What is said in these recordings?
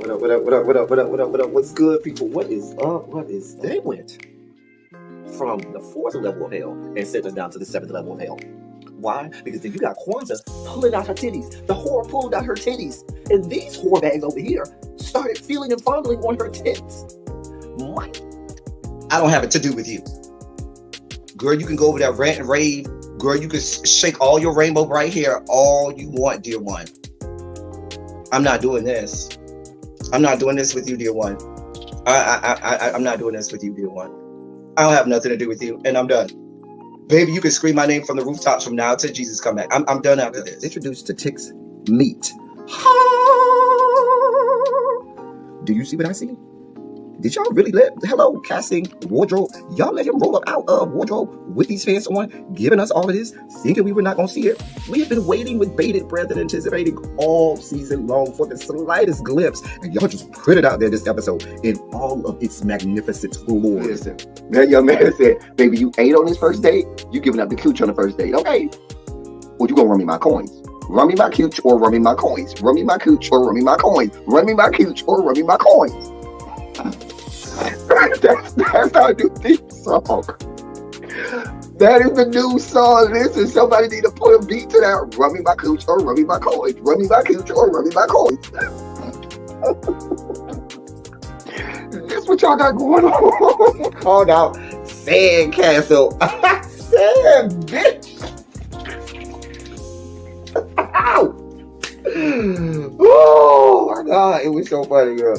What up? What's good, people? What is up? What is They went from the fourth level of hell and sent us down to the seventh level of hell. Why? Because then you got Kwanzaa pulling out her titties. The whore pulled out her titties. And these whore bags over here started feeling and fondling on her tits. What? I don't have it to do with you. Girl, you can go over there, rant and rave. Girl, you can shake all your rainbow bright hair all you want, dear one. I'm not doing this. I'm not doing this with you, dear one. I'm not doing this with you, dear one. I don't have nothing to do with you, and I'm done. Baby, you can scream my name from the rooftops from now till Jesus come back. I'm done after this. Introduced to Tick's Meat. Do you see what I see? Did y'all really hello, casting, wardrobe, y'all let him roll up out of wardrobe with these fans on, giving us all of this, thinking we were not going to see it? We have been waiting with bated breath and anticipating all season long for the slightest glimpse, and y'all just put it out there this episode in all of its magnificent glory. Listen, that young man said, baby, you ate on this first date, you giving up the cooch on the first date, okay? Well, you gonna run me my coins. Run me my cooch or run me my coins. Run me my cooch or run me my coins. Run me my cooch or run me my coins. That's our new theme song. That is the new song. Listen, somebody need to put a beat to that. Run me my cooch or run me my coins. Run me my cooch or run me my coins. That's what y'all got going on. Called out Sandcastle. Sand, bitch. Ow. Oh my God, it was so funny, girl.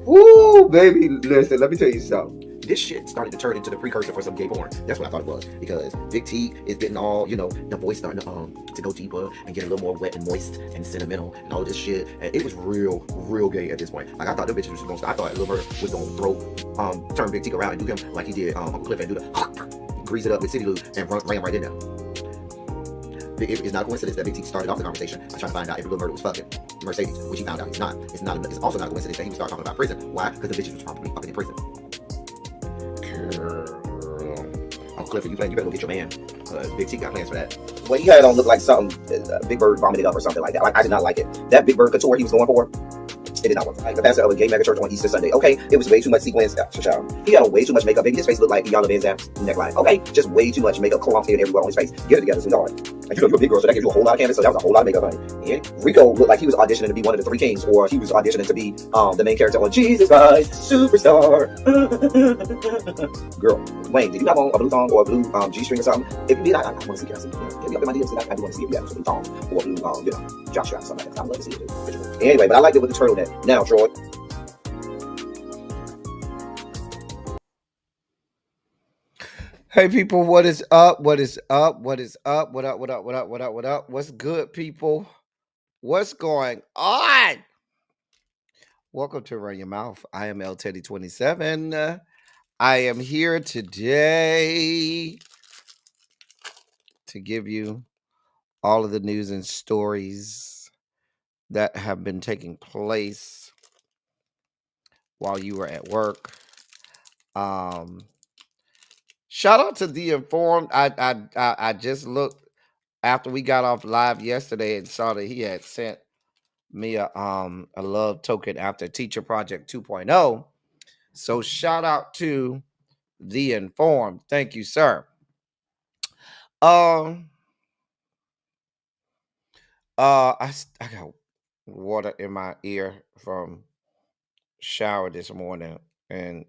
Woo, baby, listen, let me tell you something. This shit started to turn into the precursor for some gay porn. That's what I thought it was. Because Big T is getting all, the voice starting to go deeper and get a little more wet and moist and sentimental and all this shit. And it was real gay at this point. Like, I thought the bitches was going to start. I thought Lil Bird was going to turn Big T around and do him like he did Uncle Cliff and do the grease it up with City Lou and ran right in there. It's not a coincidence that Big T started off the conversation by trying to find out if Lil Bird was fucking Mercedes, which he found out he's not. It's also not a coincidence that he would start talking about prison. Why? Because the bitches was probably fucking in prison. Uncle Clifford, you better go get your man. Big T got plans for that. Well, he had it on look like something Big Bird vomited up or something like that. Like, I did not like it. That Big Bird couture he was going for, it did not work. Like the pastor of a gay mega church on Easter Sunday. Okay, it was way too much sequins. He had on way too much makeup. Baby, his face looked like Yana Van Zant's neckline. Okay, just way too much makeup clumped in everywhere on his face. Get it together, sweetheart. Like, you're a big girl, so that gives you a whole lot of canvas. So that was a whole lot of makeup, honey. Yeah. Rico looked like he was auditioning to be one of the Three Kings, or he was auditioning to be the main character on Jesus Christ Superstar. Girl, Wayne, did you have on a blue thong or a blue G-string or something? If you did, I want to see. Can I see? Get me up in my DMs. I do want to see if you have a blue thong or a blue, jock strap or something like that. I'd love to see it too. Anyway, but I liked it with the turtleneck. Now, Troy. Hey people, what is up? What is up? What is up? What up? What up? What up? What up? What up? What's good, people? What's going on? Welcome to Run Your Mouth. I am L Teddy 27. I am here today to give you all of the news and stories that have been taking place while you were at work. Shout out to The Informed. I just looked after we got off live yesterday and saw that he had sent me a love token after Teacher Project 2.0. So shout out to The Informed. Thank you, sir. I got water in my ear from shower this morning, and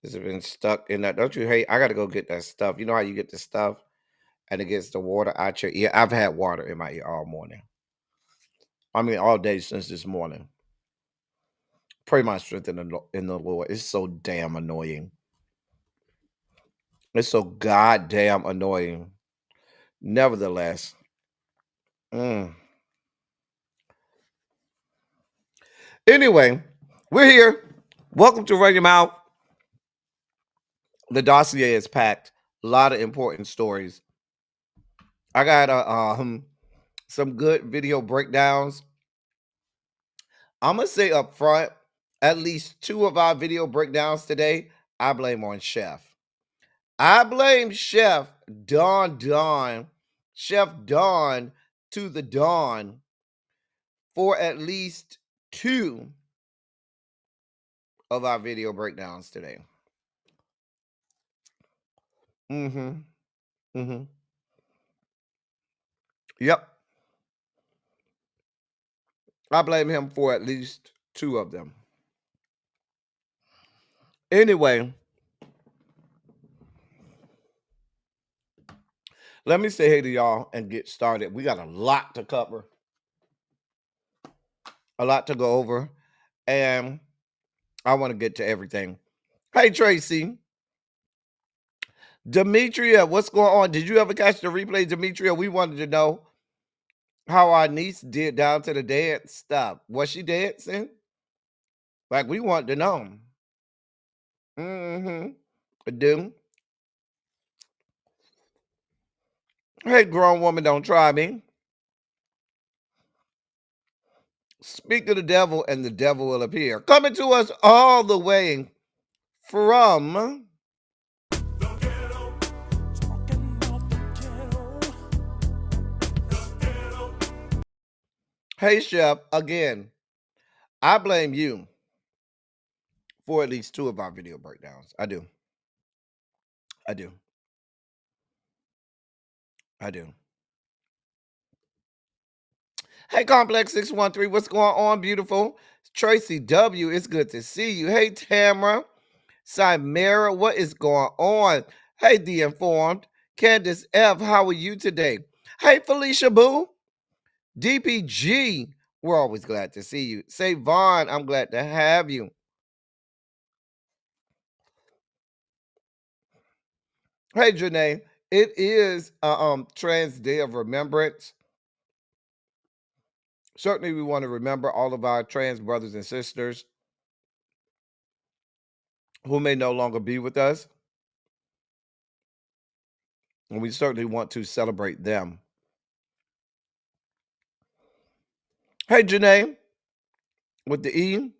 it's been stuck in that. Don't you hate? I got to go get that stuff. You know how you get the stuff and it gets the water out your ear? I've had water in my ear all morning. I mean, all day since this morning. Pray my strength in the Lord. It's so damn annoying. It's so goddamn annoying. Nevertheless. Anyway, we're here. Welcome to Run Your Mouth. The dossier is packed. A lot of important stories. I got some good video breakdowns. I'm going to say up front, at least 2 of our video breakdowns today, I blame on Chef. I blame Chef Chef Dawn to the Dawn for at least 2 of our video breakdowns today. Mm-hmm. Mm-hmm. Yep. I blame him for at least 2 of them. Anyway, let me say hey to y'all and get started. We got a lot to cover, a lot to go over, and I want to get to everything. Hey, Tracy. Demetria, what's going on? Did you ever catch the replay, Demetria? We wanted to know how our niece did down to the dance stuff. Was she dancing? Like, we want to know. Mm-hmm. I do. Hey, grown woman, don't try me. Speak to the devil, and the devil will appear. Coming to us all the way from Hey, Chef. Again, I blame you for at least 2 of our video breakdowns. I do. I do. I do. Hey, Complex 613, what's going on, beautiful? Tracy W, it's good to see you. Hey, Tamara. Simera, what is going on? Hey, The Informed. Candace F, how are you today? Hey, Felicia Boo. DPG, we're always glad to see you. Say, Vaughn, I'm glad to have you. Hey, Janae, it is Trans Day of Remembrance. Certainly, we want to remember all of our trans brothers and sisters who may no longer be with us. And we certainly want to celebrate them. Hey, Janae, with the E.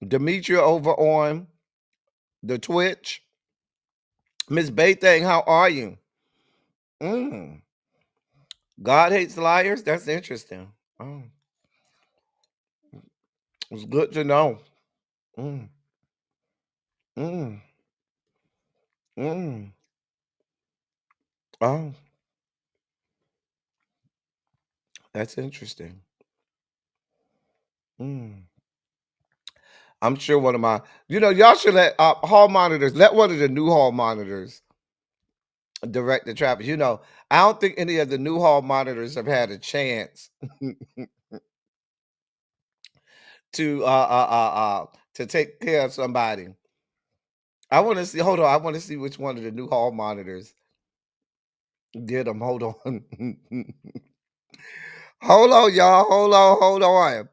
Demetria over on the Twitch. Miss Baythang, how are you? God hates liars? That's interesting. Oh, it's good to know. Mm, mm, mm. Oh, that's interesting. I'm sure one of my, y'all should let hall monitors, let one of the new hall monitors direct the traffic. I don't think any of the new hall monitors have had a chance to take care of somebody. I want to see. Hold on. I want to see which one of the new hall monitors did them. Hold on. Hold on, y'all. Hold on.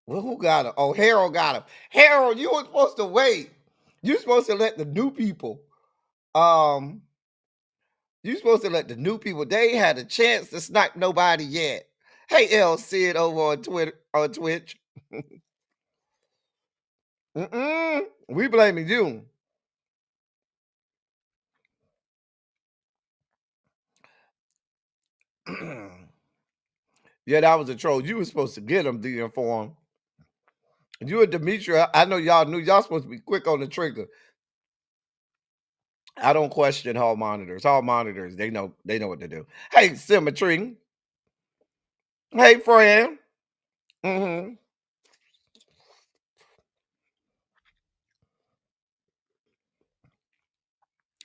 Well, who got him? Oh, Harold got him. Harold, you were supposed to wait. You're supposed to let the new people. You're supposed to let the new people. They ain't had a chance to snipe nobody yet. Hey, L Sid over on Twitter on Twitch. We blaming you. Yeah, that was a troll. You were supposed to get them, the inform. You and Demetria, I know y'all knew y'all supposed to be quick on the trigger. I don't question hall monitors. Hall monitors, they know what to do. Hey, Symmetry. Hey, friend.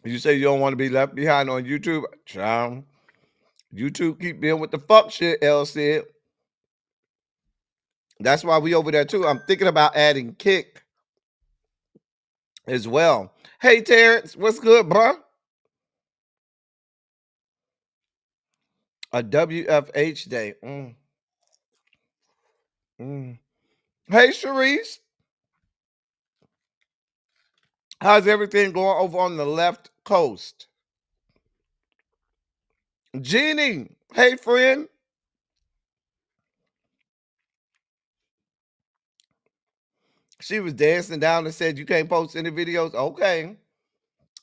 You say you don't want to be left behind on YouTube? Child, YouTube keep being with the fuck shit, L said. That's why we over there too. I'm thinking about adding Kick as well. Hey, Terrence, what's good, bro? A WFH day. Hey, Sharice. How's everything going over on the left coast? Jeannie. Hey, friend. She was dancing down and said, you can't post any videos? Okay.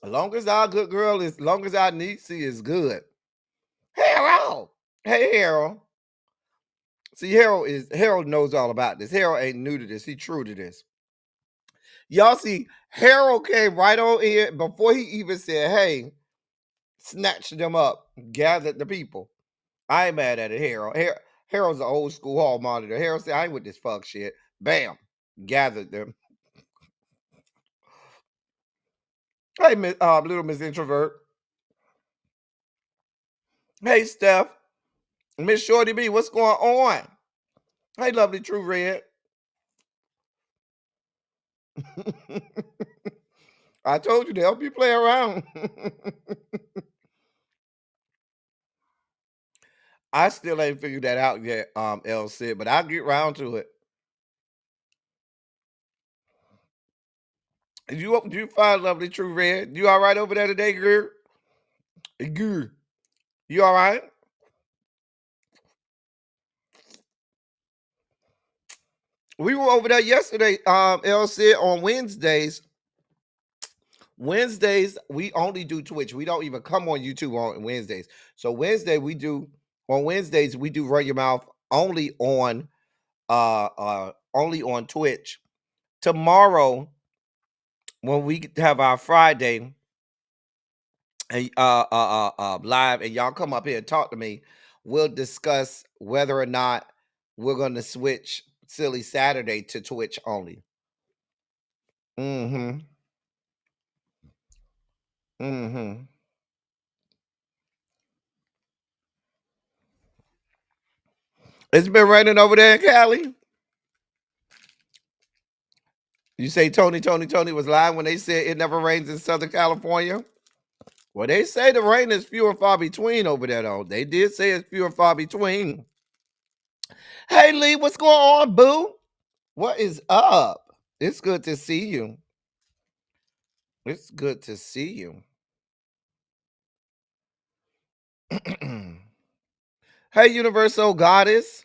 As long as our good girl is, as long as our niece is good. Harold. Hey, Harold. See, Harold knows all about this. Harold ain't new to this. He true to this. Y'all see, Harold came right on in before he even said, hey, snatched them up, gathered the people. I ain't mad at it, Harold. Harold's an old school hall monitor. Harold said, I ain't with this fuck shit. Bam. Gathered them. Hey, little Miss Introvert. Hey, Steph. Miss Shorty B, what's going on? Hey, lovely True Red. I told you to help you play around. I still ain't figured that out yet, L Sid, but I'll get around to it. Did you find lovely True Red? You all right over there today, girl? Good. You all right? We were over there yesterday, LC, on Wednesdays. Wednesdays, we only do Twitch. We don't even come on YouTube on Wednesdays. So Wednesdays, we do Run Your Mouth only on Twitch. Tomorrow, when we have our Friday and live and y'all come up here and talk to me, we'll discuss whether or not we're gonna switch Silly Saturday to Twitch only. Mm-hmm. Mm-hmm. It's been raining over there in Cali. You say Tony was lying when they said it never rains in Southern California? Well, they say the rain is few and far between over there, though. They did say it's few and far between. Hey, Lee, what's going on, boo? What is up? It's good to see you. It's good to see you. Hey, Universal Goddess.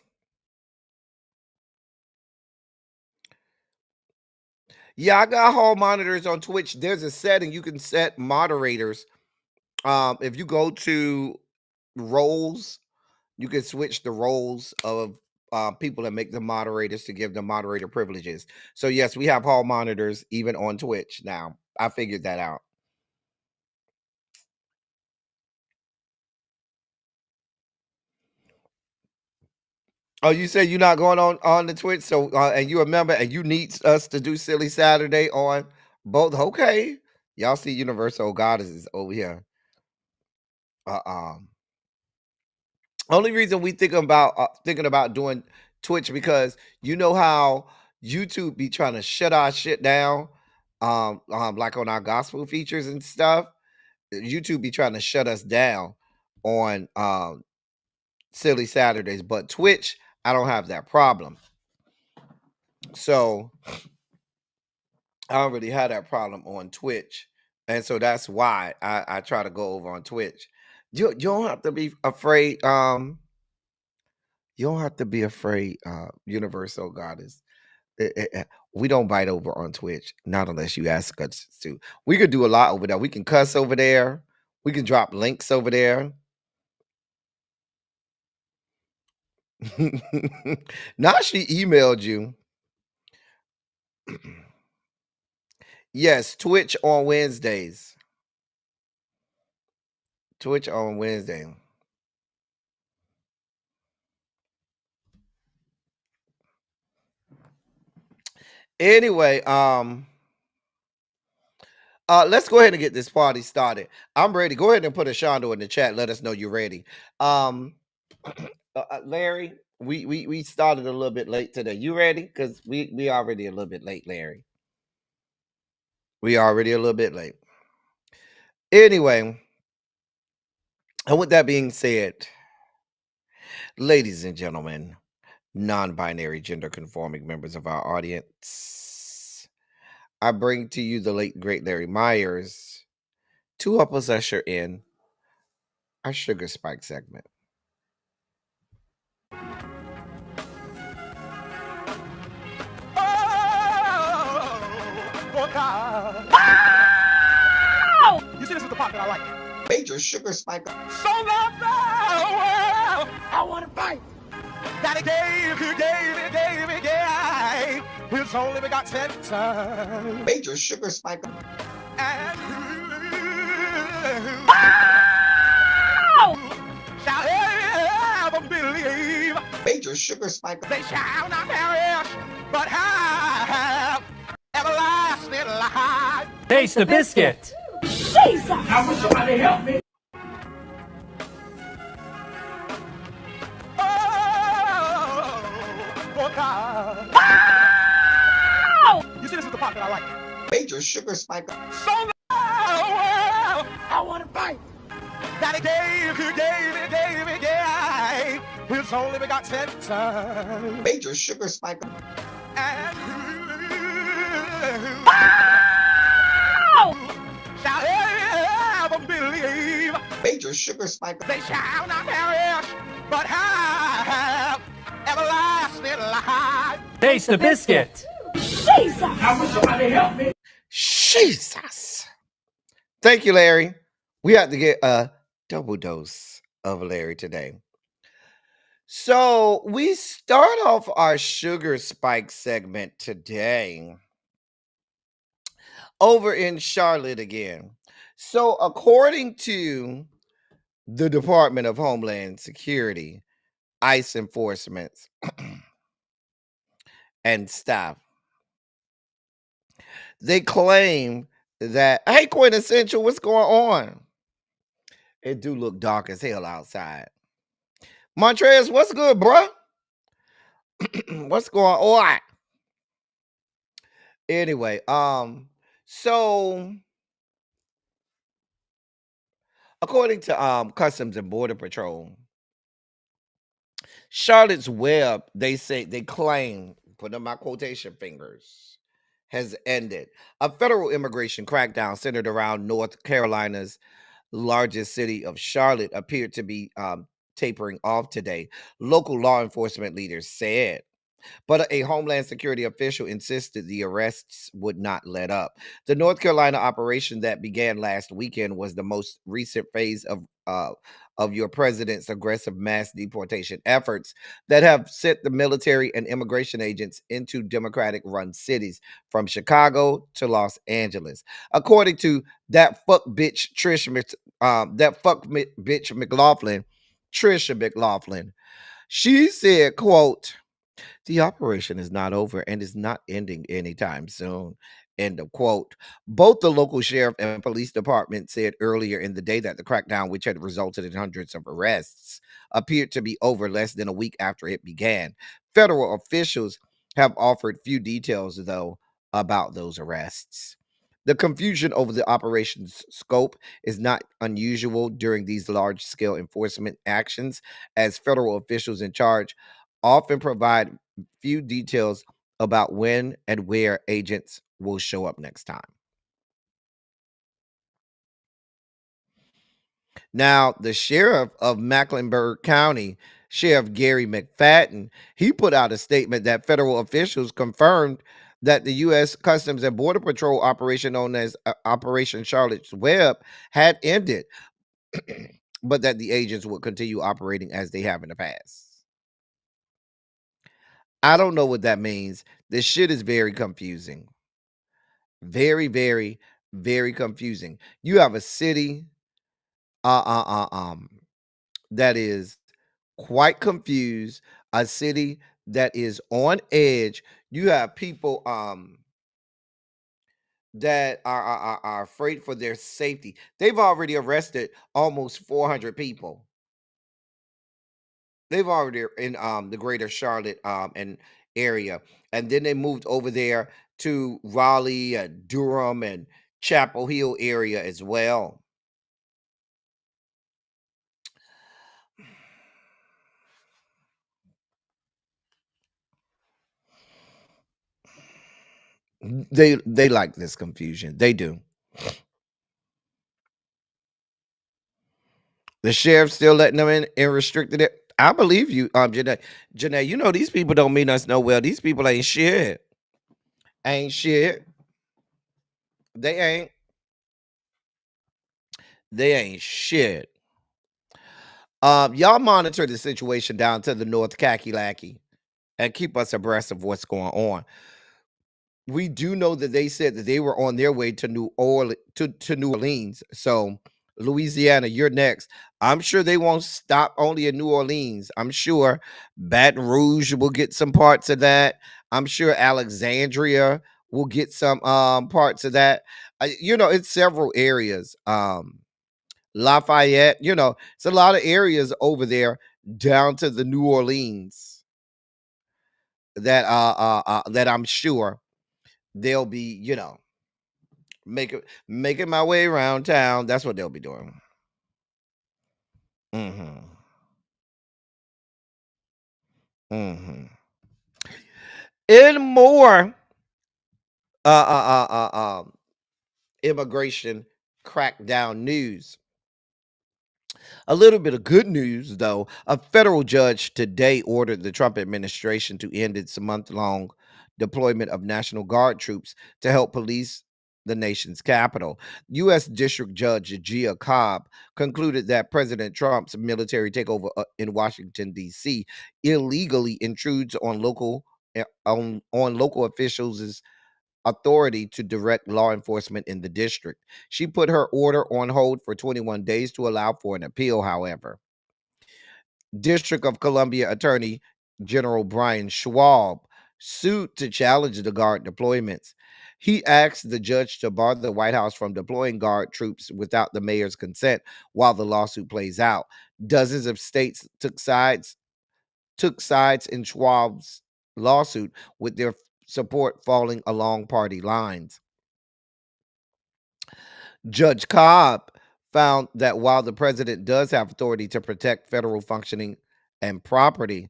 Yeah, I got hall monitors on Twitch. There's a setting you can set moderators. If you go to roles, you can switch the roles of people that make them moderators to give them moderator privileges. So yes, we have hall monitors even on Twitch now. I figured that out. Oh, you say you're not going on the Twitch, so and you remember, and you need us to do Silly Saturday on both. Okay, y'all see Universal Goddesses over here. Only reason we thinking about doing Twitch because you know how YouTube be trying to shut our shit down, like on our gospel features and stuff. YouTube be trying to shut us down on Silly Saturdays, but Twitch, I don't have that problem. So I don't really have that problem on Twitch, and so that's why I try to go over on Twitch. You don't have to be afraid. You don't have to be afraid, Universal Goddess. We don't bite over on Twitch, not unless you ask us to. We could do a lot over there. We can cuss over there. We can drop links over there. Now she emailed you. Yes, Twitch on Wednesdays. Twitch on Wednesday. Anyway, let's go ahead and get this party started. I'm ready. Go ahead and put a Shondo in the chat. Let us know you're ready. Larry, we started a little bit late today. You ready? Because we already a little bit late, Larry. We already a little bit late. Anyway, and with that being said, ladies and gentlemen, non-binary gender conforming members of our audience, I bring to you the late great Larry Myers to help us usher in our Sugar Spike segment. You see, this is the part that I like. Major Sugar Spike. So love the world. I want to fight. Daddy gave his only begotten son. Major sugar spike. And shall ever believe Major sugar spike. they shall not perish, but have everlasting life. Taste the biscuit. Oh, God. You see, this is the part that I like. Major sugar spike. So I want to fight. Daddy gave his only begotten son. Major sugar spike. And shall ever believe Major sugar spike. they shall not perish, but have everlasting life. Taste the biscuit. Jesus. Thank you, Larry. We have to get a double dose of Larry today. So we start off our sugar spike segment today over in Charlotte again. So according to the Department of Homeland Security, ICE enforcements and staff, they claim that, hey, Quintessential, what's going on? It do look dark as hell outside. Montrez, what's good, bruh? What's going on? Anyway, so according to Customs and Border Patrol, Charlotte's Web, they claim, put in my quotation fingers, has ended. A federal immigration crackdown centered around North Carolina's largest city of Charlotte appeared to be tapering off today, local law enforcement leaders said. But a Homeland Security official insisted the arrests would not let up. The North Carolina operation that began last weekend was the most recent phase of your president's aggressive mass deportation efforts that have sent the military and immigration agents into Democratic-run cities from Chicago to Los Angeles. According to that fuck bitch McLaughlin, Trisha McLaughlin, she said, quote, "The operation is not over and is not ending anytime soon." End of quote. Both the local sheriff and police department said earlier in the day that the crackdown, which had resulted in hundreds of arrests, appeared to be over less than a week after it began. Federal officials have offered few details, though, about those arrests. The confusion over the operation's scope is not unusual during these large-scale enforcement actions, as federal officials in charge often provide few details about when and where agents will show up next time. Now, the sheriff of Mecklenburg County, Sheriff Gary McFadden, he put out a statement that federal officials confirmed that the U.S. Customs and Border Patrol operation known as Operation Charlotte's Web had ended, but that the agents would continue operating as they have in the past. I don't know what that means. This shit is very confusing. Very, very, very confusing. You have a city that is quite confused, a city that is on edge. You have people that are afraid for their safety. They've already arrested almost 400 people. They've already in the greater Charlotte and area, and then they moved over there to Raleigh and Durham and Chapel Hill area as well. They like this confusion. They do. The sheriff's still letting them in and restricted it. I believe you, Janae. Janae, you know these people don't mean us no well. These people ain't shit. Ain't shit. They ain't. They ain't shit. Y'all monitor the situation down to the North Kakalaki and keep us abreast of what's going on. We do know that they said that they were on their way to New Orleans. So Louisiana, you're next. I'm sure they won't stop only in New Orleans. I'm sure Baton Rouge will get some parts of that. I'm sure Alexandria will get some parts of that. It's several areas. Lafayette, it's a lot of areas over there down to the New Orleans that I'm sure they'll be, making my way around town. That's what they'll be doing. Mm-hmm. Mm-hmm. In more immigration crackdown news. A little bit of good news, though. A federal judge today ordered the Trump administration to end its month-long deployment of National Guard troops to help police the nation's capital. U.S. District Judge Gia Cobb concluded that President Trump's military takeover in Washington, D.C. illegally intrudes on local officials' authority to direct law enforcement in the district. She put her order on hold for 21 days to allow for an appeal, however. District of Columbia Attorney General Brian Schwab sued to challenge the guard deployments. He asked the judge to bar the White House from deploying guard troops without the mayor's consent while the lawsuit plays out. Dozens of states took sides in Schwab's lawsuit, with their support falling along party lines. Judge Cobb found that while the president does have authority to protect federal functioning and property,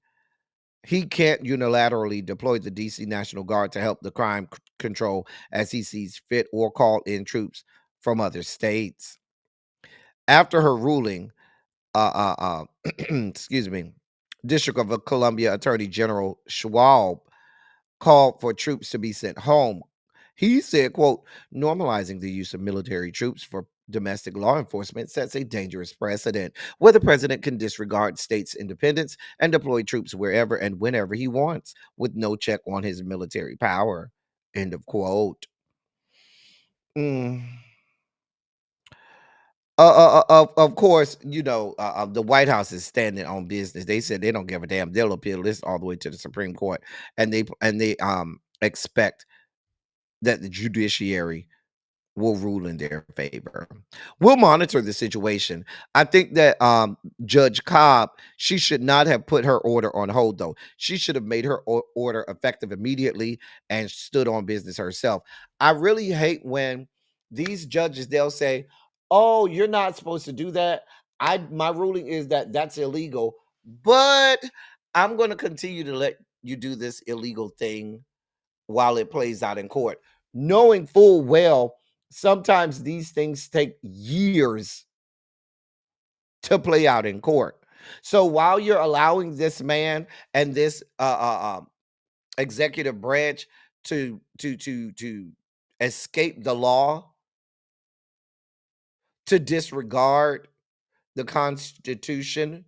he can't unilaterally deploy the DC National Guard to help the crime control as he sees fit or call in troops from other states. After her ruling, excuse me, District of Columbia Attorney General Schwab called for troops to be sent home. He said, quote, normalizing the use of military troops for domestic law enforcement sets a dangerous precedent where the president can disregard states' independence and deploy troops wherever and whenever he wants with no check on his military power. End of quote. Mm. Of course, the White House is standing on business. They said they don't give a damn. They'll appeal this all the way to the Supreme Court, and they expect that the judiciary will rule in their favor. We'll monitor the situation. I think that Judge Cobb, she should not have put her order on hold, though. She should have made her order effective immediately and stood on business herself. I really hate when these judges, they'll say, "Oh, you're not supposed to do that. My ruling is that that's illegal, but I'm going to continue to let you do this illegal thing while it plays out in court," knowing full well sometimes these things take years to play out in court. So while you're allowing this man and this executive branch to escape the law, to disregard the Constitution,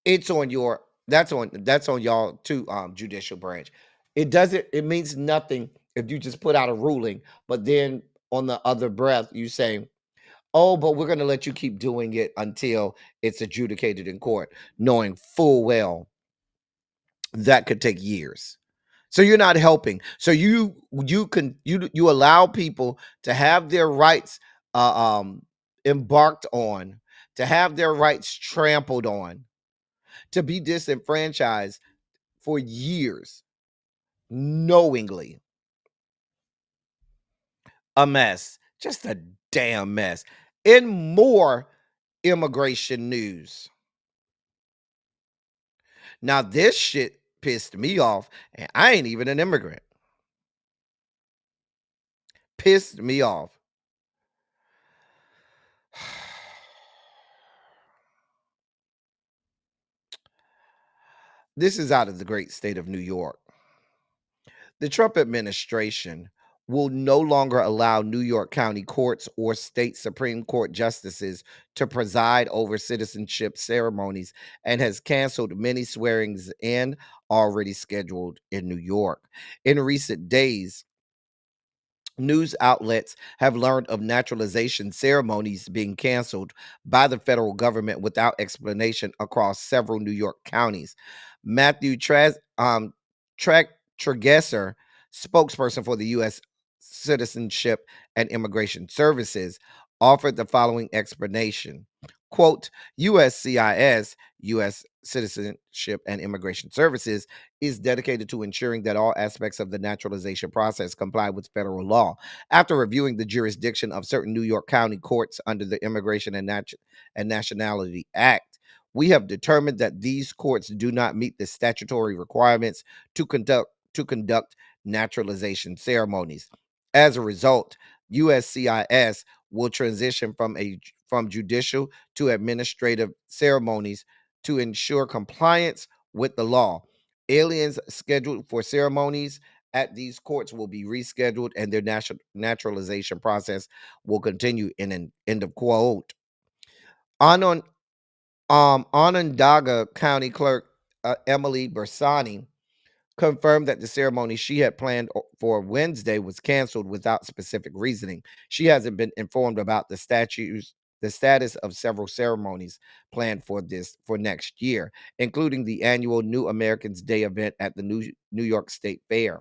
it's on your that's on y'all too, judicial branch. It means nothing if you just put out a ruling, but then on the other breath you say, "Oh, but we're going to let you keep doing it until it's adjudicated in court," knowing full well that could take years. So you're not helping. So you allow people to have their rights embarked on, to have their rights trampled on, to be disenfranchised for years knowingly. A mess. Just a damn mess. In more immigration news. Now, this shit pissed me off, and I ain't even an immigrant. Pissed me off. This is out of the great state of New York. The Trump administration will no longer allow New York County courts or state Supreme Court justices to preside over citizenship ceremonies and has canceled many swearings in already scheduled in New York. In recent days, news outlets have learned of naturalization ceremonies being canceled by the federal government without explanation across several New York counties. Matthew Tregesser, spokesperson for the U.S. Citizenship and Immigration Services, offered the following explanation. Quote, USCIS, U.S. Citizenship and Immigration Services, is dedicated to ensuring that all aspects of the naturalization process comply with federal law. After reviewing the jurisdiction of certain New York County courts under the Immigration and Nationality Act, we have determined that these courts do not meet the statutory requirements to conduct naturalization ceremonies. As a result, USCIS will transition from judicial to administrative ceremonies to ensure compliance with the law. Aliens scheduled for ceremonies at these courts will be rescheduled and their naturalization process will continue in an end of quote. Onondaga County Clerk Emily Bersani confirmed that the ceremony she had planned for Wednesday was canceled without specific reasoning. She hasn't been informed about the status of several ceremonies planned for next year, including the annual New Americans Day event at the New York State Fair.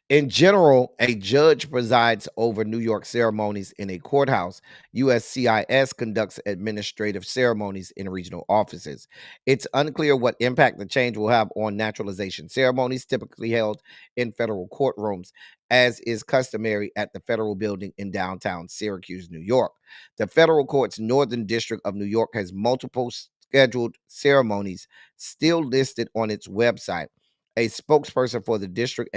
In general, a judge presides over New York ceremonies in a courthouse. USCIS conducts administrative ceremonies in regional offices. It's unclear what impact the change will have on naturalization ceremonies typically held in federal courtrooms, as is customary at the federal building in downtown Syracuse, New York. The federal court's Northern District of New York has multiple scheduled ceremonies still listed on its website. A spokesperson for the district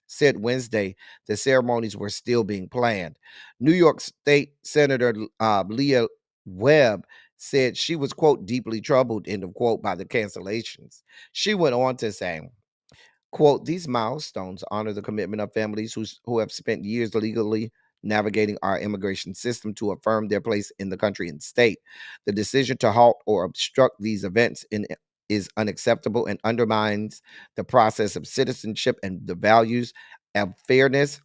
said Wednesday the ceremonies were still being planned. New York State Senator Leah Webb said she was, quote, deeply troubled, end of quote, by the cancellations. She went on to say, quote, these milestones honor the commitment of families who have spent years legally navigating our immigration system to affirm their place in the country and state. The decision to halt or obstruct these events is unacceptable and undermines the process of citizenship and the values of fairness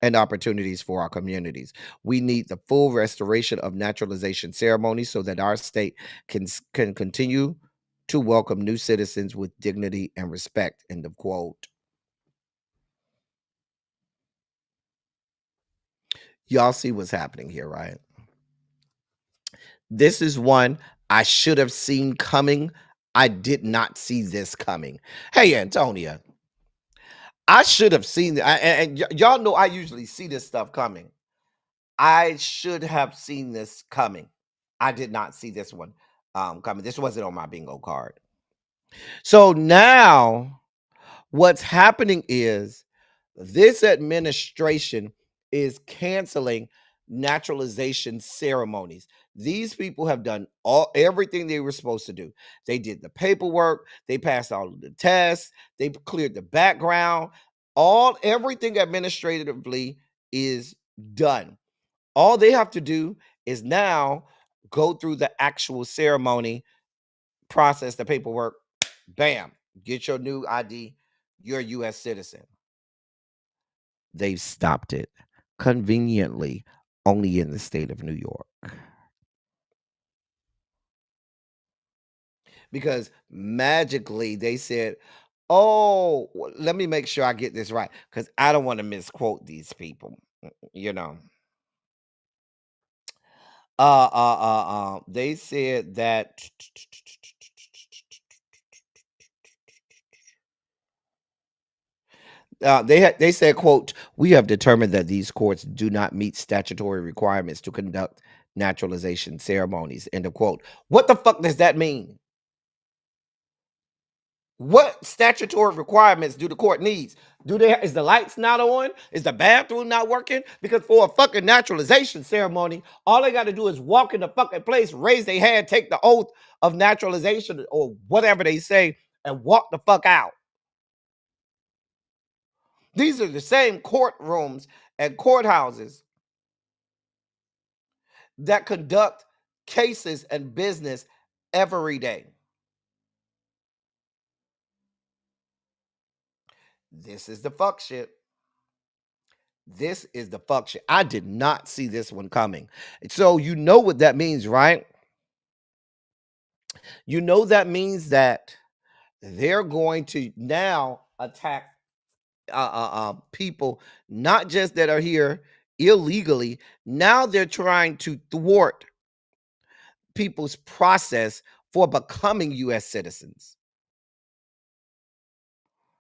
and opportunities for our communities. We need the full restoration of naturalization ceremonies so that our state can continue to welcome new citizens with dignity and respect, end of quote. Y'all see what's happening here, right? This is one I should have seen coming. I did not see this coming. Hey, Antonia, I should have seen that. And y'all know I usually see this stuff coming. I should have seen this coming. I did not see this one coming. This wasn't on my bingo card. So now what's happening is this administration is canceling naturalization ceremonies. These people have done everything they were supposed to do. They did the paperwork, they passed all of the tests, they cleared the background. Everything administratively is done. All they have to do is now go through the actual ceremony, process the paperwork, bam, get your new ID, you're a U.S. citizen. They've stopped it conveniently only in the state of New York. Because magically they said, oh, let me make sure I get this right because I don't want to misquote these people, you know. They said that they said, quote, we have determined that these courts do not meet statutory requirements to conduct naturalization ceremonies, end of quote. What the fuck does that mean? What statutory requirements do the court needs? Is the lights not on? Is the bathroom not working? Because for a fucking naturalization ceremony, all they got to do is walk in the fucking place, raise their hand, take the oath of naturalization or whatever they say, and walk the fuck out. These are the same courtrooms and courthouses that conduct cases and business every day. This is the fuck shit. This is the fuck shit. I did not see this one coming. So you know what that means, right? You know that means that they're going to now attack people, not just that are here illegally. Now they're trying to thwart people's process for becoming U.S. citizens.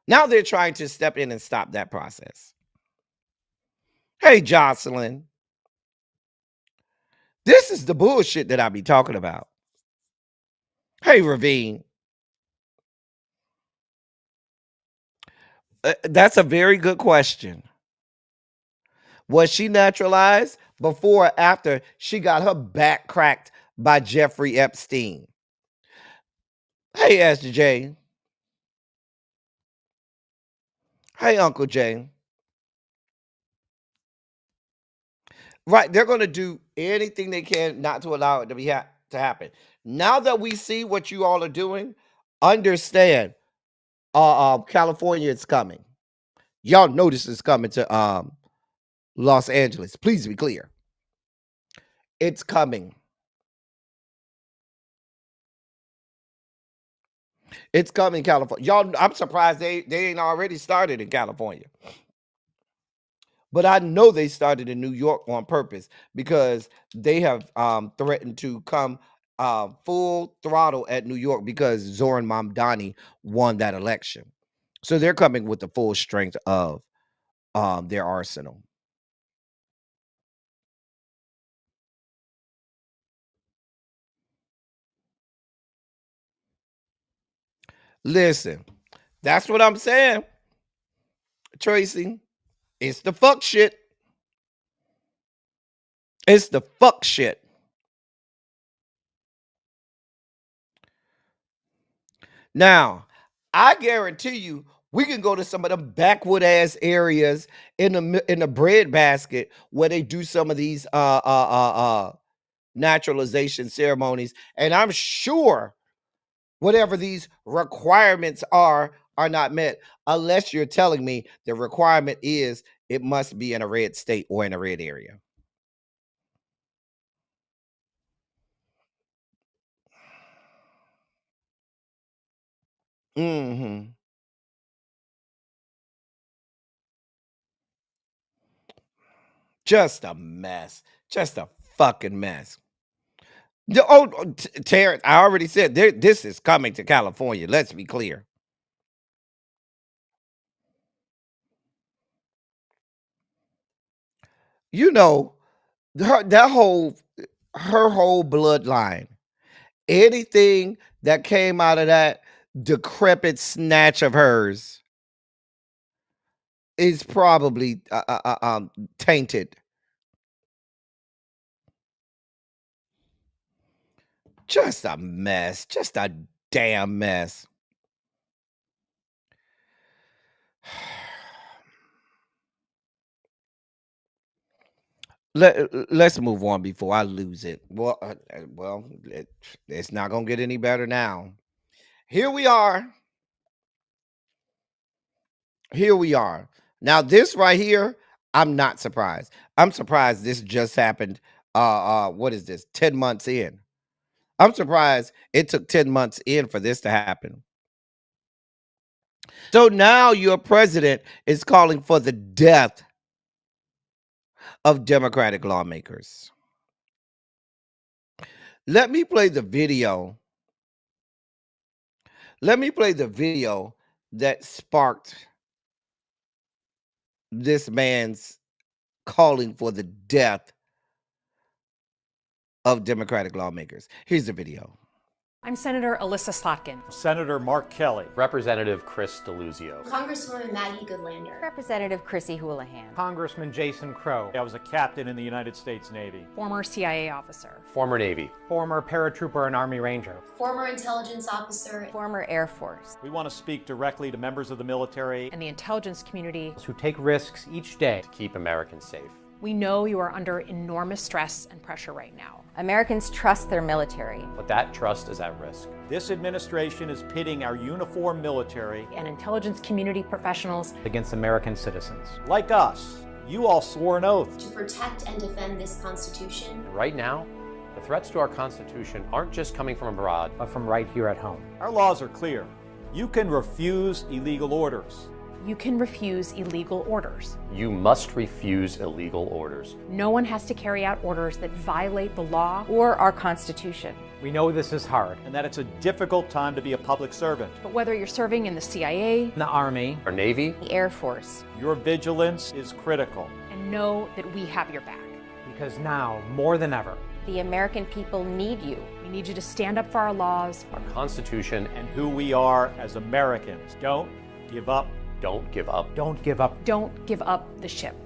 Now they're trying to step in and stop that process. Hey, Jocelyn, this is the bullshit that I be talking about. Hey, Ravine. That's a very good question. Was she naturalized before or after she got her back cracked by Jeffrey Epstein? Hey, SJ. Hey, Uncle Jay. Right, they're going to do anything they can not to allow it to to happen. Now that we see what you all are doing, understand, California is coming. Y'all know this is coming to Los Angeles. Please be clear. It's coming. It's coming, California. Y'all, I'm surprised they ain't already started in California. But I know they started in New York on purpose because they have threatened to come full throttle at New York because Zoran Mamdani won that election. So they're coming with the full strength of their arsenal. Listen, that's what I'm saying, Tracy. It's the fuck shit. It's the fuck shit. Now, I guarantee you, we can go to some of them backwood ass areas in the bread basket where they do some of these naturalization ceremonies, and I'm sure whatever these requirements are not met, unless you're telling me the requirement is it must be in a red state or in a red area. Mm-hmm. Just a mess. Just a fucking mess. Terrence, I already said this is coming to California. Let's be clear. You know, her whole bloodline, anything that came out of that decrepit snatch of hers is probably tainted. Just a mess. Just a damn mess. Let's move on before I lose it. Well, it's not gonna get any better now. Here we are. Here we are. Now, this right here, I'm not surprised. I'm surprised this just happened. What is this? 10 months in. I'm surprised it took 10 months in for this to happen. So now your president is calling for the death of Democratic lawmakers. Let me play the video. Let me play the video that sparked this man's calling for the death of Democratic lawmakers. Here's the video. I'm Senator Alyssa Slotkin. Senator Mark Kelly. Representative Chris DeLuzio. Congresswoman Maggie Goodlander. Representative Chrissy Houlihan. Congressman Jason Crow. I was a captain in the United States Navy. Former CIA officer. Former Navy. Former paratrooper and Army Ranger. Former intelligence officer. Former Air Force. We want to speak directly to members of the military And the intelligence community. Who take risks each day To keep Americans safe. We know you are under enormous stress and pressure right now. Americans trust their military. But that trust is at risk. This administration is pitting our uniformed military, And intelligence community professionals against American citizens. like us. You all swore an oath. To protect and defend this Constitution. And right now, the threats to our Constitution aren't just coming from abroad. But from right here at home. Our laws are clear. You can refuse illegal orders. You can refuse illegal orders. You must refuse illegal orders. No one has to carry out orders that violate the law. Or our Constitution. We know this is hard. And that it's a difficult time to be a public servant. But whether you're serving in the CIA, In the Army, Our Navy, The Air Force. Your vigilance is critical. and know that we have your back. because now, more than ever, The American people need you. We need you to stand up for our laws. our Constitution, And who we are as Americans. Don't give up. don't give up. don't give up. Don't give up the ship.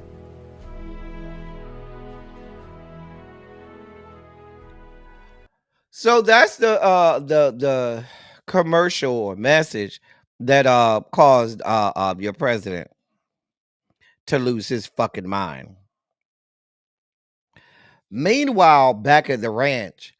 So that's the commercial or message that caused your president to lose his fucking mind. Meanwhile, back at the ranch,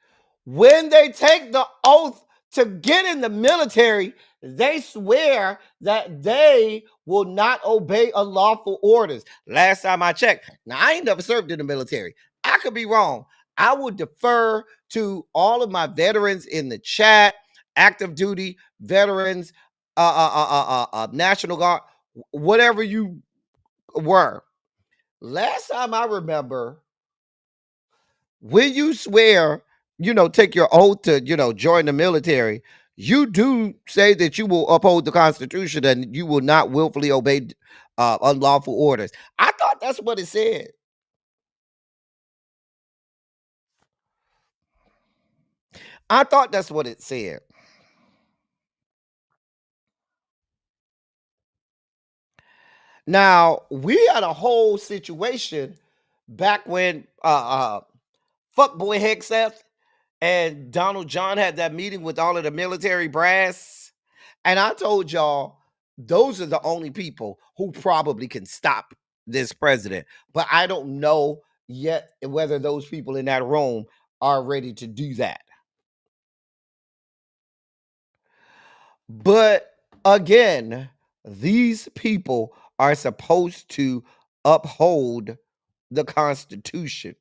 when they take the oath to get in the military, they swear that they will not obey unlawful orders. Last time I checked, now I ain't never served in the military. I could be wrong. I would defer to all of my veterans in the chat, active duty veterans, National Guard, whatever you were. Last time I remember, when you swear, take your oath to, join the military, you do say that you will uphold the Constitution and you will not willfully obey unlawful orders. I thought that's what it said. I thought that's what it said. Now, we had a whole situation back when fuckboy Hegseth and Donald John had that meeting with all of the military brass. And I told y'all, those are the only people who probably can stop this president. But I don't know yet whether those people in that room are ready to do that. But again, these people are supposed to uphold the Constitution.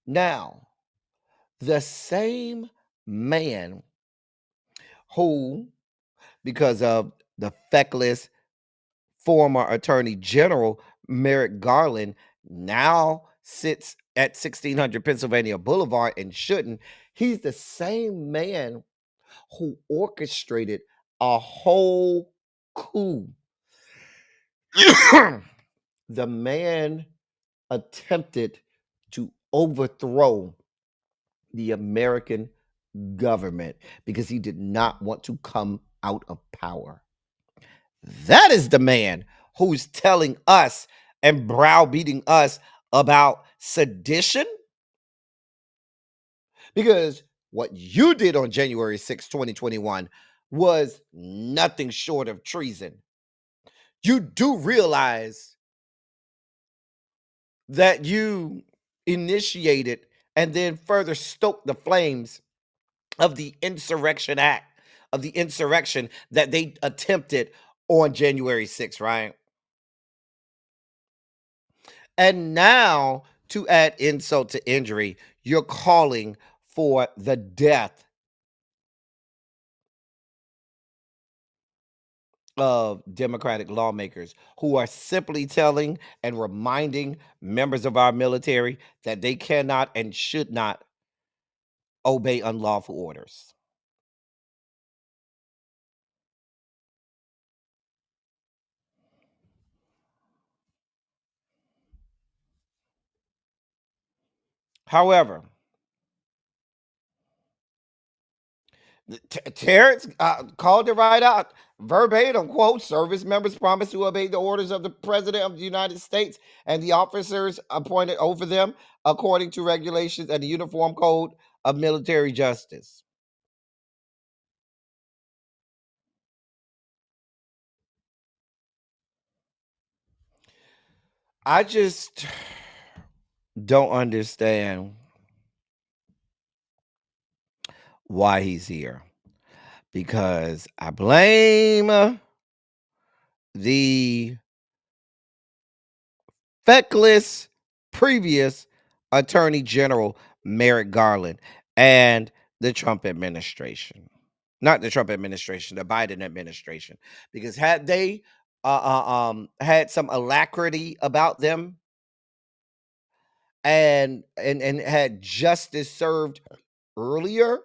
Now, the same man who, because of the feckless former Attorney General Merrick Garland, now sits at 1600 Pennsylvania Boulevard and shouldn't, he's the same man who orchestrated a whole coup. The man attempted to overthrow the American government because he did not want to come out of power. That is the man who's telling us and browbeating us about sedition. Because what you did on January 6, 2021 was nothing short of treason. You do realize that you initiated and then further stoked the flames of the insurrection act, of the insurrection that they attempted on January 6th, right? And now, to add insult to injury, you're calling for the death of Democratic lawmakers who are simply telling and reminding members of our military that they cannot and should not obey unlawful orders. However, Terrence called it right out. Verbatim quote: service members promise to obey the orders of the President of the United States and the officers appointed over them according to regulations and the Uniform Code of Military Justice. I just don't understand why he's here, because I blame the feckless previous Attorney General Merrick Garland and the Trump administration. Not the Trump administration, the Biden administration. Because had they had some alacrity about them and had justice served earlier,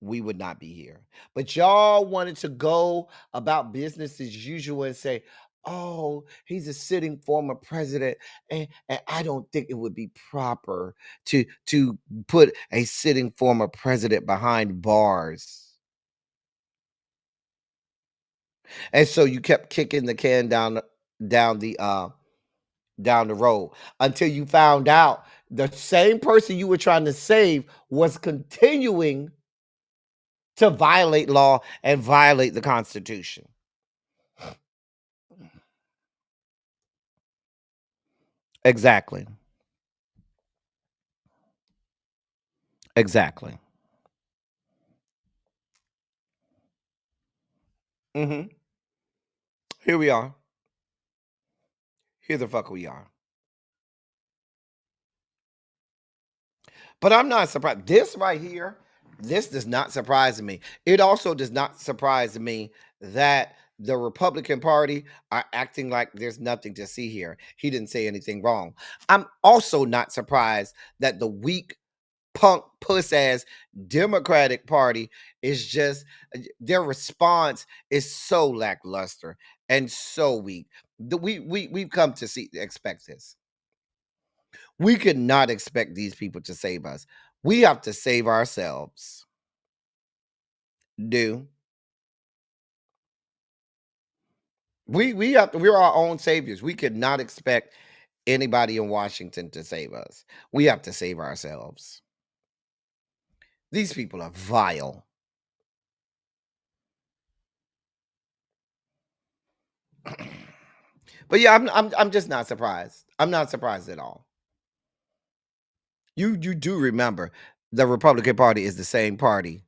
we would not be here. But y'all wanted to go about business as usual and say, oh, he's a sitting former president, and I don't think it would be proper to put a sitting former president behind bars. And so you kept kicking the can down the road until you found out the same person you were trying to save was continuing to violate law and violate the Constitution. Exactly. Exactly. Mm-hmm. Here we are. Here the fuck we are. But I'm not surprised. This right here, this does not surprise me. It also does not surprise me that the Republican Party are acting like there's nothing to see here. He didn't say anything wrong. I'm also not surprised that the weak punk puss ass Democratic Party is just, their response is so lackluster and so weak. We've come to expect this. We could not expect these people to save us. We have to save ourselves. Do we have to, we're our own saviors. We could not expect anybody in Washington to save us. We have to save ourselves. These people are vile. But yeah, I'm just not surprised. I'm not surprised at all. You do remember the Republican Party is the same party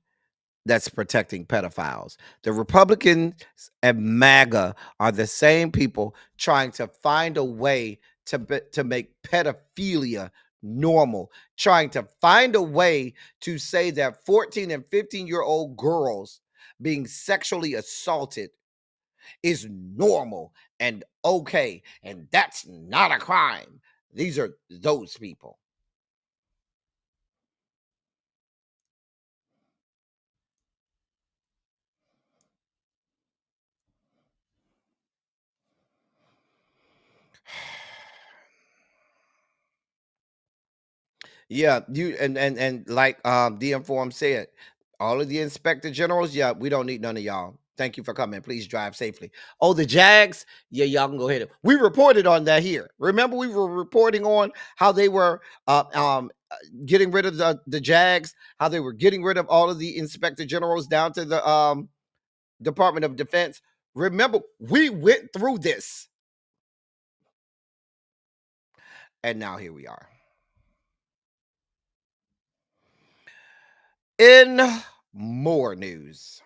that's protecting pedophiles. The Republicans and MAGA are the same people trying to find a way to make pedophilia normal, trying to find a way to say that 14 and 15-year-old girls being sexually assaulted is normal and okay, and that's not a crime. These are those people. Yeah, you and like the inform said, all of the inspector generals, yeah, we don't need none of y'all. Thank you for coming. Please drive safely. Oh, the Jags, yeah, y'all can go ahead. We reported on that here. Remember, we were reporting on how they were getting rid of the Jags, how they were getting rid of all of the inspector generals down to the Department of Defense. Remember, we went through this, and now here we are. In more news,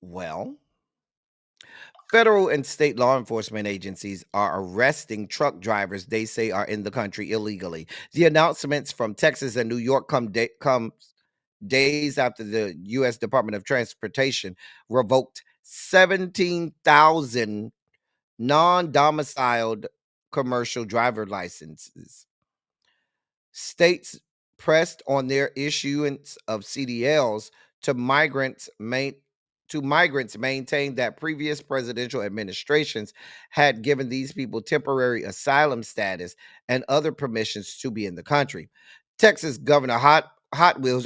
well, federal and state law enforcement agencies are arresting truck drivers they say are in the country illegally. The announcements from Texas and New York come days after the U.S. Department of Transportation revoked 17,000 non-domiciled commercial driver licenses. States pressed on their issuance of CDLs to migrants maintain that previous presidential administrations had given these people temporary asylum status and other permissions to be in the country. Texas Governor Hot Wheels,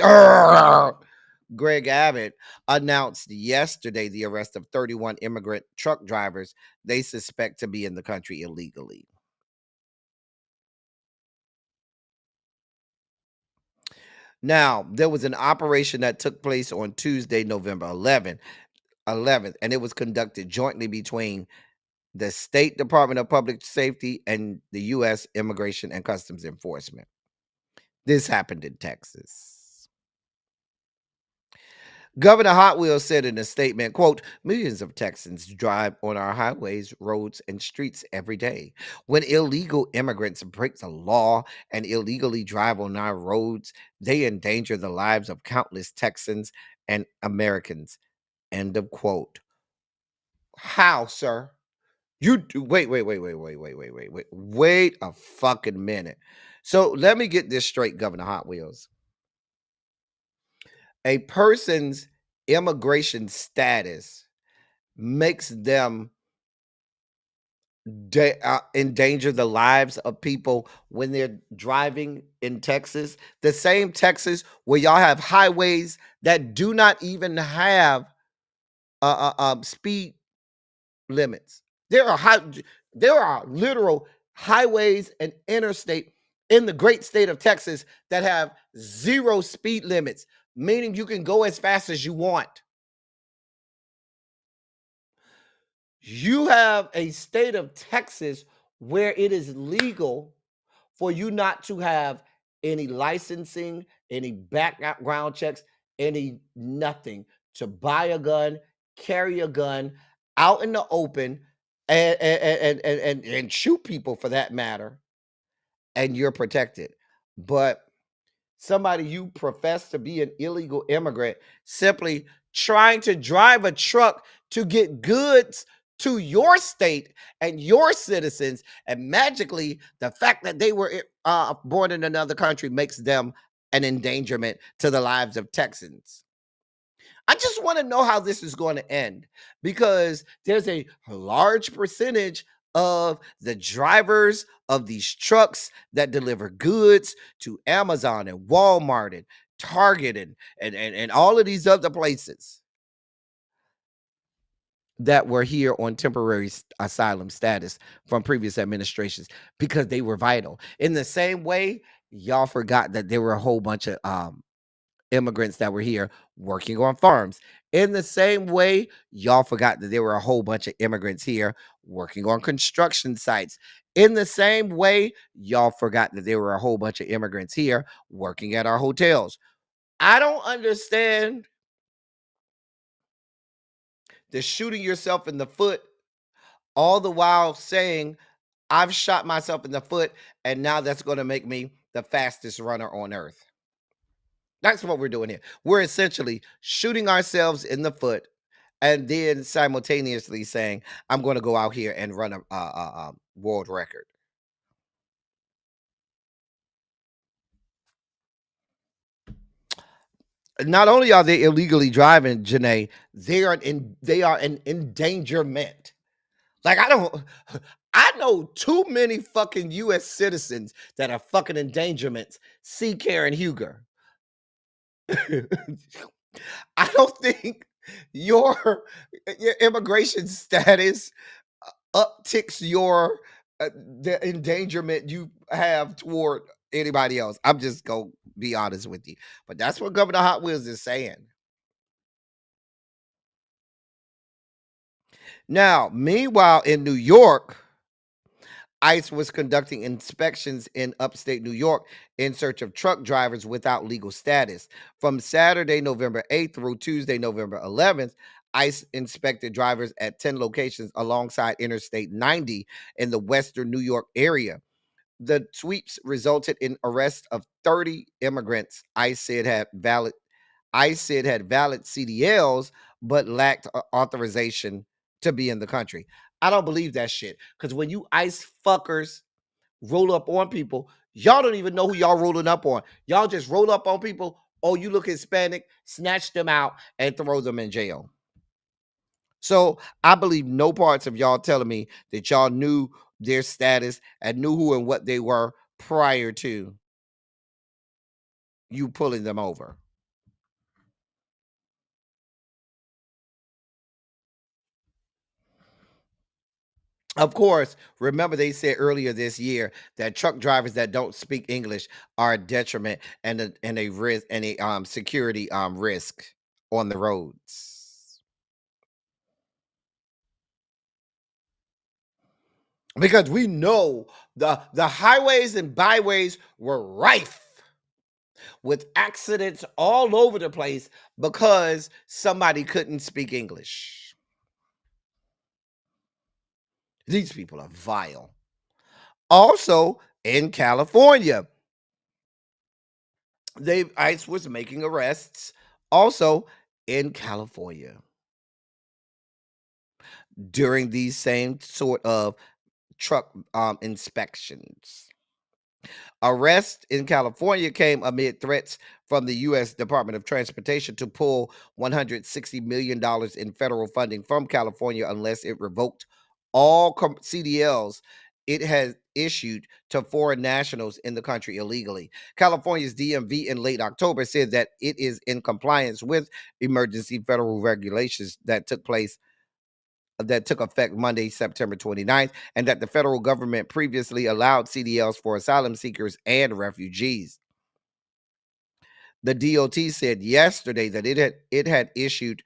Greg Abbott, announced yesterday the arrest of 31 immigrant truck drivers they suspect to be in the country illegally. Now, there was an operation that took place on Tuesday, November 11th, and it was conducted jointly between the State Department of Public Safety and the U.S. Immigration and Customs Enforcement. This happened in Texas. Governor Hot Wheels said in a statement, quote, millions of Texans drive on our highways, roads, and streets every day. When illegal immigrants break the law and illegally drive on our roads, they endanger the lives of countless Texans and Americans. End of quote. How, sir? You do, wait a fucking minute. So let me get this straight, Governor Hot Wheels. A person's immigration status makes them endanger the lives of people when they're driving in Texas. The same Texas where y'all have highways that do not even have speed limits. There are literal highways and interstate in the great state of Texas that have 0 speed limits, meaning you can go as fast as you want. You have a state of Texas where it is legal for you not to have any licensing, any background checks, any nothing, to buy a gun, carry a gun out in the open and shoot people for that matter, and you're protected. But somebody you profess to be an illegal immigrant simply trying to drive a truck to get goods to your state and your citizens, and magically the fact that they were born in another country makes them an endangerment to the lives of Texans. I just want to know how this is going to end, because there's a large percentage of the drivers of these trucks that deliver goods to Amazon and Walmart and Target and all of these other places that were here on temporary asylum status from previous administrations because they were vital. In the same way, y'all forgot that there were a whole bunch of immigrants that were here working on farms. In the same way, y'all forgot that there were a whole bunch of immigrants here working on construction sites. In the same way, y'all forgot that there were a whole bunch of immigrants here working at our hotels. I don't understand the shooting yourself in the foot, all the while saying, I've shot myself in the foot, and now that's going to make me the fastest runner on earth. That's what we're doing here. We're essentially shooting ourselves in the foot and then simultaneously saying, I'm going to go out here and run a world record. Not only are they illegally driving, Janae, they are an endangerment. Like, I know too many fucking U.S. citizens that are fucking endangerments. See Karen Huger. I don't think your immigration status upticks your the endangerment you have toward anybody else. I'm just gonna be honest with you, but that's what Governor Hot Wheels is saying. Now, meanwhile, in New York, ICE was conducting inspections in upstate New York in search of truck drivers without legal status. From Saturday, November 8th through Tuesday, November 11th, ICE inspected drivers at 10 locations alongside Interstate 90 in the western New York area. The sweeps resulted in arrest of 30 immigrants ICE said had valid CDLs but lacked authorization to be in the country. I don't believe that shit, because when you ICE fuckers roll up on people, y'all don't even know who y'all rolling up on. Y'all just roll up on people. Oh, you look Hispanic, snatch them out and throw them in jail. So I believe no parts of y'all telling me that y'all knew their status and knew who and what they were prior to you pulling them over. Of course, remember they said earlier this year that truck drivers that don't speak English are a detriment and a risk and a security risk on the roads. Because we know the highways and byways were rife with accidents all over the place because somebody couldn't speak English. These people are vile. Also, in California, ICE was making arrests also in California during these same sort of truck inspections. Arrest in California came amid threats from the U.S. Department of Transportation to pull $160 million in federal funding from California unless it revoked all CDLs it has issued to foreign nationals in the country illegally. California's DMV in late October said that it is in compliance with emergency federal regulations that took effect Monday, September 29th, and that the federal government previously allowed CDLs for asylum seekers and refugees. The DOT said yesterday that it had issued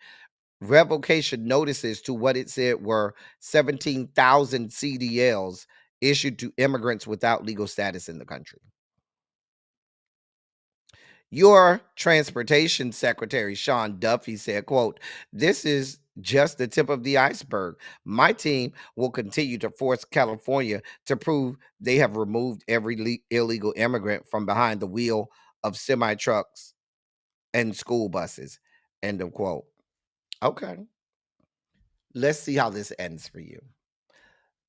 revocation notices to what it said were 17,000 CDLs issued to immigrants without legal status in the country. Your transportation secretary, Sean Duffy, said, quote, "This is just the tip of the iceberg. My team will continue to force California to prove they have removed every illegal immigrant from behind the wheel of semi-trucks and school buses." End of quote. Okay. Let's see how this ends for you.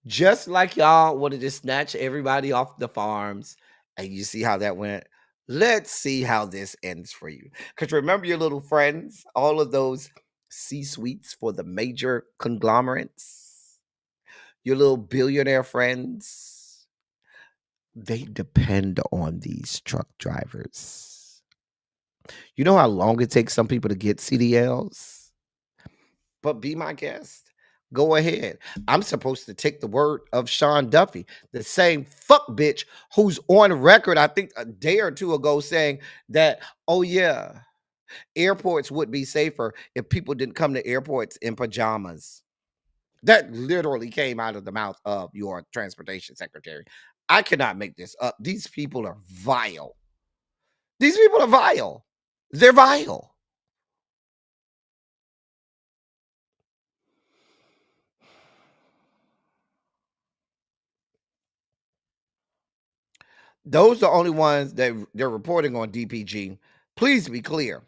Just like y'all wanted to snatch everybody off the farms, and you see how that went. Let's see how this ends for you. Because remember your little friends, all of those C-suites for the major conglomerates, your little billionaire friends, they depend on these truck drivers. You know how long it takes some people to get CDLs? But be my guest. Go ahead. I'm supposed to take the word of Sean Duffy, the same fuck bitch who's on record, I think a day or two ago, saying that, oh yeah, airports would be safer if people didn't come to airports in pajamas. That literally came out of the mouth of your transportation secretary. I cannot make this up. These people are vile. These people are vile. They're vile. Those are the only ones that they're reporting on DPG. Please be clear.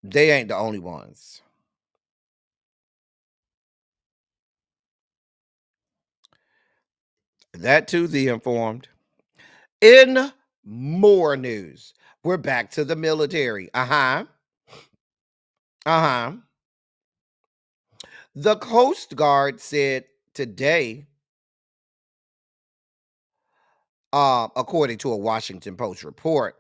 They ain't the only ones. That too, the informed. In more news, we're back to the military. The Coast Guard said today, according to a Washington Post report,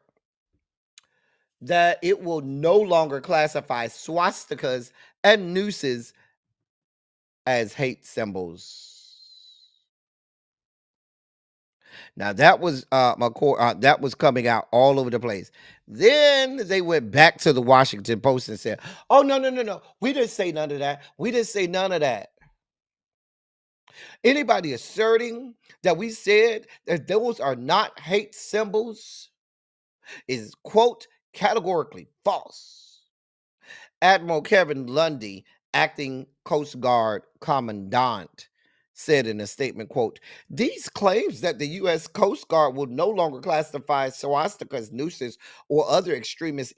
that it will no longer classify swastikas and nooses as hate symbols. Now that was that was coming out all over the place. Then they went back to the Washington Post and said, "Oh no, we didn't say none of that. We didn't say none of that." Anybody asserting that we said that those are not hate symbols is, quote, categorically false. Admiral Kevin Lundy, acting Coast Guard commandant, said in a statement, quote, "These claims that the U.S. Coast Guard will no longer classify swastikas, nooses, or other extremist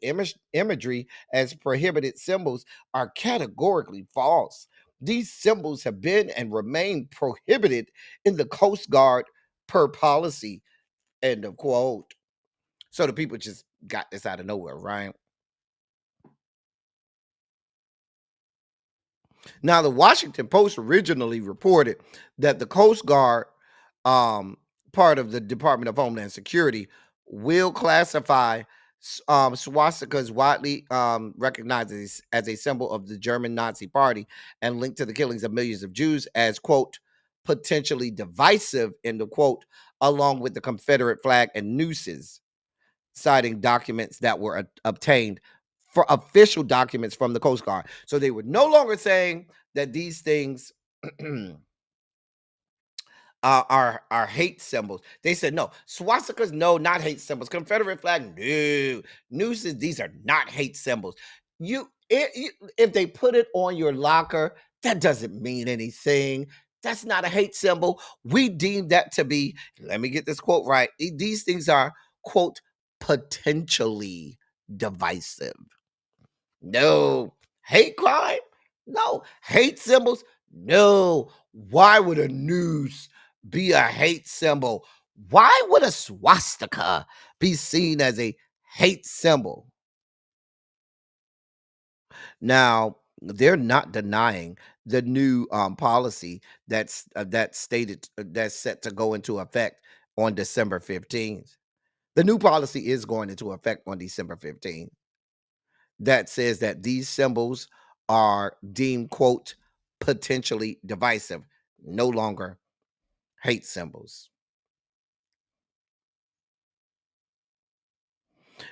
imagery as prohibited symbols are categorically false. These symbols have been and remain prohibited in the Coast Guard per policy," end of quote. So the people just got this out of nowhere, right? Now, the Washington Post originally reported that the Coast Guard, part of the Department of Homeland Security, will classify Swastika is widely recognized as a symbol of the German Nazi Party and linked to the killings of millions of Jews as, quote, potentially divisive, end of quote, along with the Confederate flag and nooses, citing documents that were obtained for official documents from the Coast Guard. So they were no longer saying that these things are hate symbols. They said no. Swastikas, no, not hate symbols. Confederate flag, no. Nooses, these are not hate symbols. If they put it on your locker, that doesn't mean anything. That's not a hate symbol. We deem that to be, let me get this quote right. These things are, quote, potentially divisive. No. Hate crime? No. Hate symbols? No. Why would a noose be a hate symbol? Why would a swastika be seen as a hate symbol? Now, they're not denying the new policy that's that's set to go into effect on December 15th. The new policy is going into effect on December 15th. That says that these symbols are deemed, quote, potentially divisive, no longer hate symbols.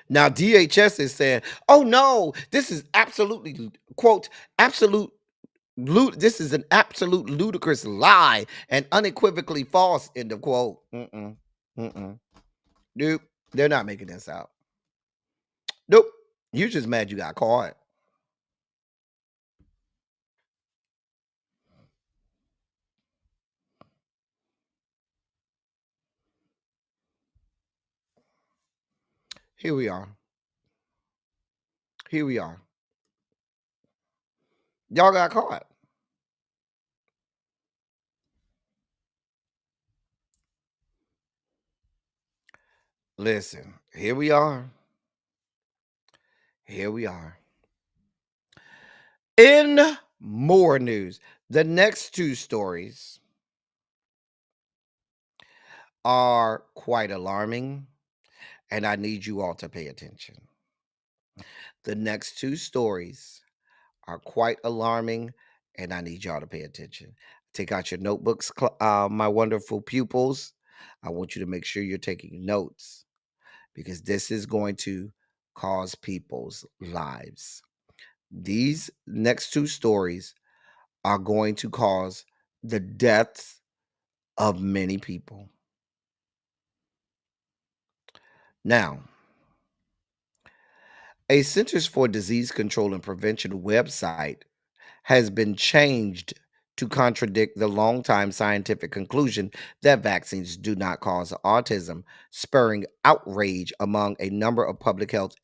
Now, DHS is saying, oh no, this is absolutely, quote, this is an absolute ludicrous lie and unequivocally false, end of quote. Nope, they're not making this out. Nope, you're just mad you got caught. Here we are. Here we are. Y'all got caught. Listen, here we are. Here we are. In more news, the next two stories are quite alarming, and I need you all to pay attention. The next two stories are quite alarming, and I need y'all to pay attention. Take out your notebooks, my wonderful pupils. I want you to make sure you're taking notes because this is going to cause people's lives. These next two stories are going to cause the deaths of many people. Now, a Centers for Disease Control and Prevention website has been changed to contradict the longtime scientific conclusion that vaccines do not cause autism, spurring outrage among a number of public health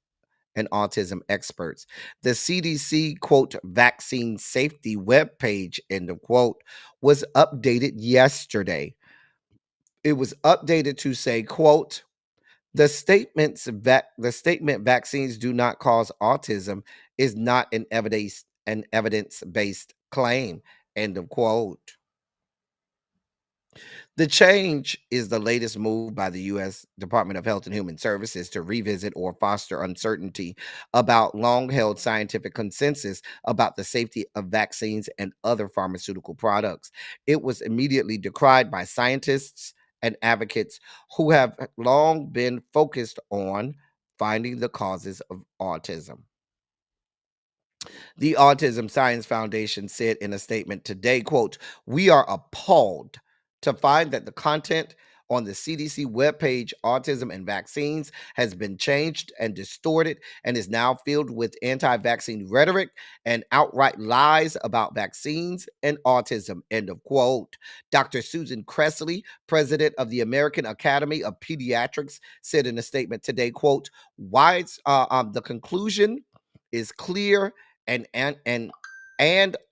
and autism experts. The CDC, quote, vaccine safety webpage, end of quote, was updated yesterday. It was updated to say, quote, the statement vaccines do not cause autism is not an evidence-based claim, end of quote. The change is the latest move by the U.S. Department of Health and Human Services to revisit or foster uncertainty about long held scientific consensus about the safety of vaccines and other pharmaceutical products. It was immediately decried by scientists and advocates who have long been focused on finding the causes of autism. The Autism Science Foundation said in a statement today, quote, we are appalled to find that the content on the CDC webpage, Autism and Vaccines, has been changed and distorted and is now filled with anti-vaccine rhetoric and outright lies about vaccines and autism, end of quote. Dr. Susan Cressley, president of the American Academy of Pediatrics, said in a statement today, quote, the conclusion is clear and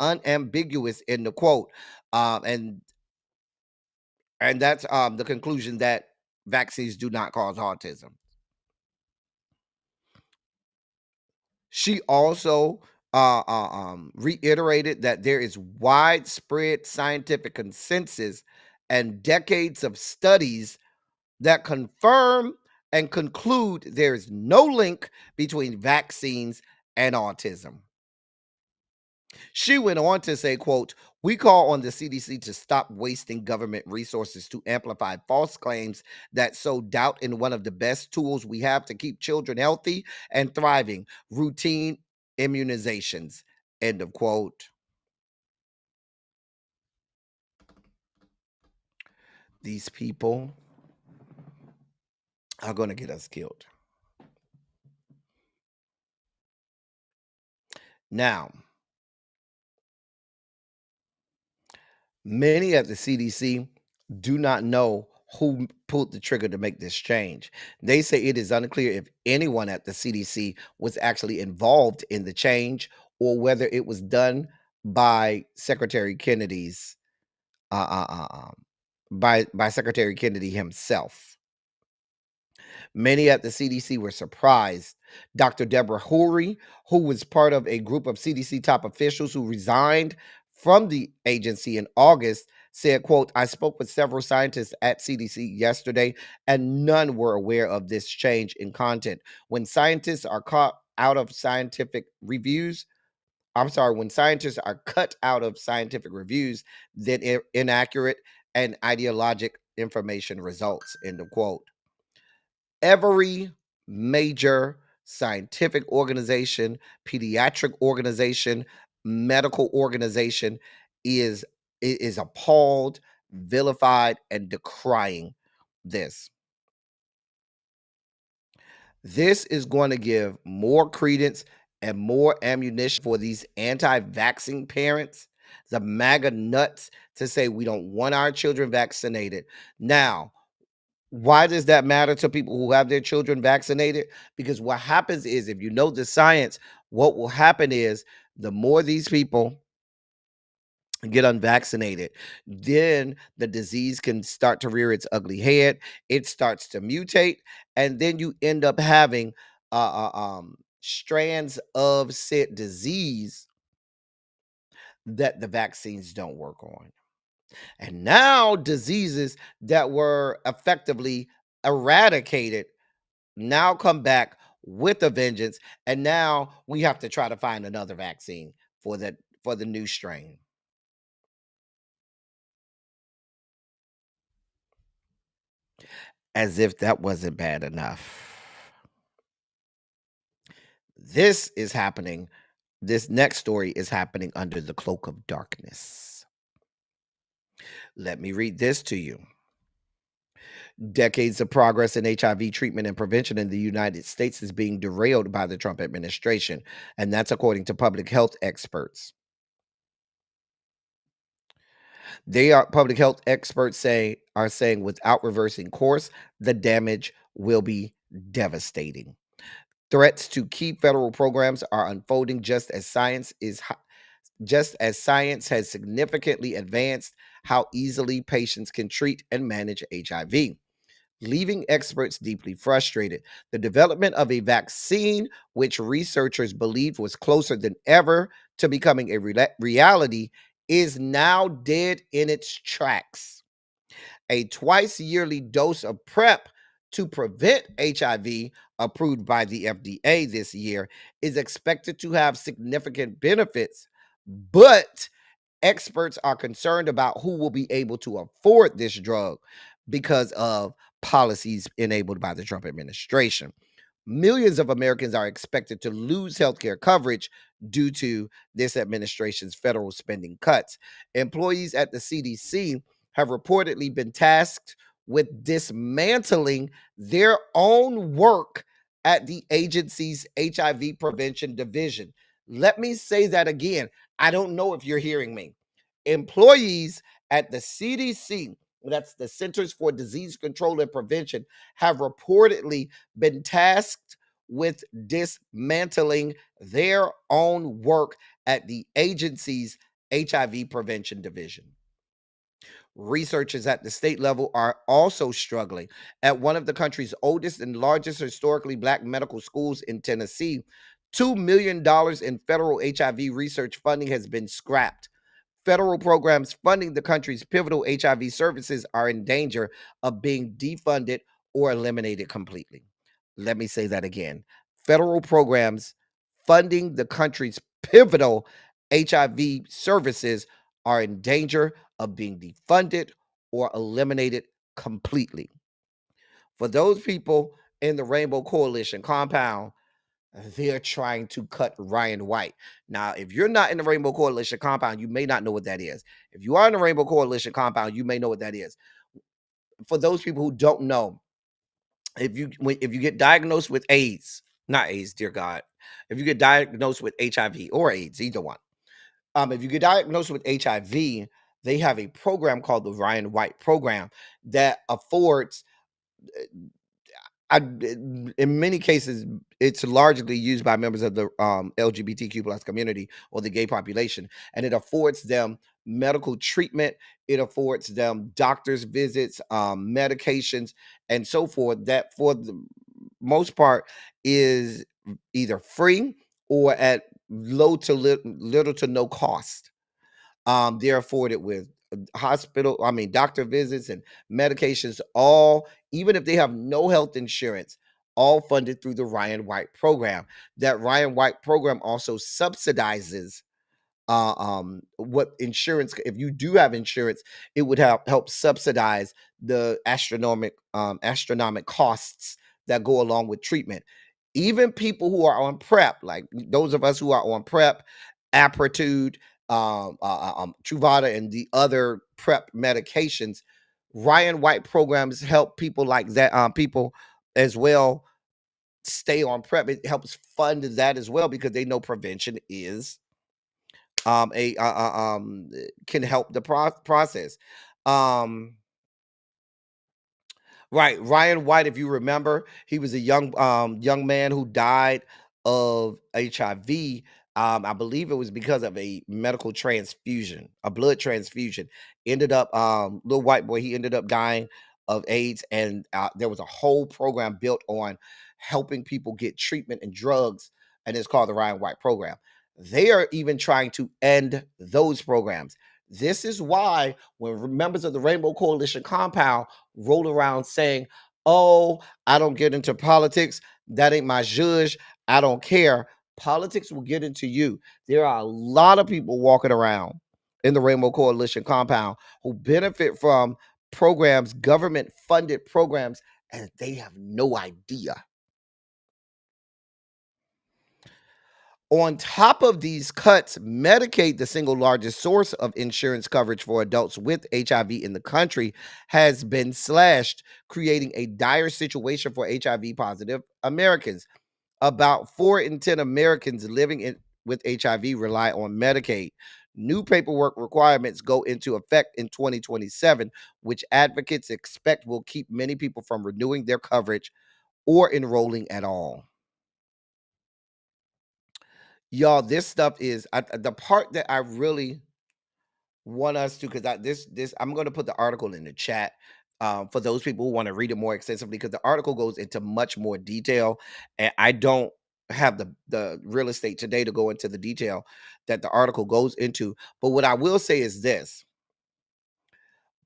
unambiguous, in the quote, and that's the conclusion that vaccines do not cause autism. She also reiterated that there is widespread scientific consensus and decades of studies that confirm and conclude there is no link between vaccines and autism. She went on to say, quote, "We call on the CDC to stop wasting government resources to amplify false claims that sow doubt in one of the best tools we have to keep children healthy and thriving, routine immunizations." End of quote. These people are going to get us killed. Now, many at the CDC do not know who pulled the trigger to make this change. They say it is unclear if anyone at the CDC was actually involved in the change or whether it was done by Secretary Kennedy's by Secretary Kennedy himself. Many at the CDC were surprised. Dr. Deborah Houry, who was part of a group of CDC top officials who resigned from the agency in August, said, quote, "I spoke with several scientists at CDC yesterday, and none were aware of this change in content. When scientists are caught out of scientific reviews, when scientists are cut out of scientific reviews, then inaccurate and ideologic information results," end of quote. Every major scientific organization, pediatric organization, medical organization is appalled, vilified, and decrying this. This is going to give more credence and more ammunition for these anti-vaccine parents, the MAGA nuts, to say we don't want our children vaccinated. Now, why does that matter to people who have their children vaccinated? Because what happens is, if you know the science, what will happen is the more these people get unvaccinated, then the disease can start to rear its ugly head. It starts to mutate, and then you end up having strands of said disease that the vaccines don't work on. And now diseases that were effectively eradicated now come back with a vengeance, and now we have to try to find another vaccine for the new strain. As if that wasn't bad enough. This is happening. This next story is happening under the cloak of darkness. Let me read this to you. Decades of progress in HIV treatment and prevention in the United States is being derailed by the Trump administration, and that's according to public health experts. Public health experts are saying without reversing course, the damage will be devastating. Threats to key federal programs are unfolding just as science has significantly advanced how easily patients can treat and manage HIV, leaving experts deeply frustrated. The development of a vaccine, which researchers believed was closer than ever to becoming a reality, is now dead in its tracks. A twice yearly dose of PrEP to prevent HIV, approved by the FDA this year, is expected to have significant benefits, but experts are concerned about who will be able to afford this drug because of policies enabled by the Trump administration. Millions of Americans are expected to lose healthcare coverage due to this administration's federal spending cuts. Employees at the CDC have reportedly been tasked with dismantling their own work at the agency's HIV prevention division. Let me say that again. I don't know if you're hearing me. Employees at the CDC, that's the Centers for Disease Control and Prevention, have reportedly been tasked with dismantling their own work at the agency's HIV prevention division. Researchers at the state level are also struggling. At one of the country's oldest and largest historically Black medical schools in Tennessee, $2 million in federal HIV research funding has been scrapped. Federal programs funding the country's pivotal HIV services are in danger of being defunded or eliminated completely. Let me say that again. Federal programs funding the country's pivotal HIV services are in danger of being defunded or eliminated completely. For those people in the Rainbow Coalition compound, they're trying to cut Ryan White. Now, if you're not in the Rainbow Coalition compound, you may not know what that is. If you are in the Rainbow Coalition compound, you may know what that is. For those people who don't know, if you get diagnosed with AIDS, not AIDS, dear God, if you get diagnosed with HIV or AIDS, either one, if you get diagnosed with HIV, they have a program called the Ryan White program that affords in many cases, it's largely used by members of the LGBTQ plus community or the gay population, and it affords them medical treatment. It affords them doctor's visits, medications, and so forth. That, for the most part, is either free or at low to little to no cost. They're afforded with doctor visits and medications, all, even if they have no health insurance, all funded through the Ryan White program. That Ryan White program also subsidizes what insurance, if you do have insurance, it would help subsidize the astronomic costs that go along with treatment. Even people who are on PrEP, like those of us who are on PrEP, Apretude, Truvada, and the other PrEP medications, Ryan White programs help people like that, people as well, stay on PrEP. It helps fund that as well, because they know prevention is can help the process. Right, Ryan White, if you remember, he was a young man who died of HIV. I believe it was because of a medical transfusion, a blood transfusion. Ended up, little white boy, he ended up dying of AIDS, and there was a whole program built on helping people get treatment and drugs, and it's called the Ryan White program. They are even trying to end those programs. This is why when members of the Rainbow Coalition compound roll around saying, "Oh, I don't get into politics. That ain't my zhuzh. I don't care." Politics will get into you. There are a lot of people walking around in the Rainbow Coalition compound who benefit from programs, government-funded programs, and they have no idea. On top of these cuts, Medicaid, the single largest source of insurance coverage for adults with HIV in the country, has been slashed, creating a dire situation for HIV positive Americans. About 4 in 10 Americans living with HIV rely on Medicaid. New paperwork requirements go into effect in 2027, which advocates expect will keep many people from renewing their coverage or enrolling at all. Y'all, this stuff is the part that I really want us to, because this I'm going to put the article in the chat for those people who want to read it more extensively, because the article goes into much more detail, and I don't have the real estate today to go into the detail that the article goes into. But what I will say is this: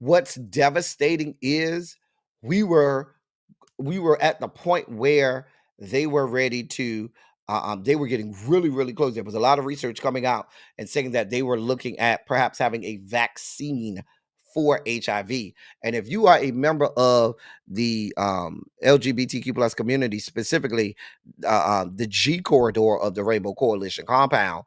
what's devastating is we were at the point where they were ready to they were getting really, really close. There was a lot of research coming out and saying that they were looking at perhaps having a vaccine for HIV. And if you are a member of the LGBTQ plus community, specifically the G corridor of the Rainbow Coalition compound,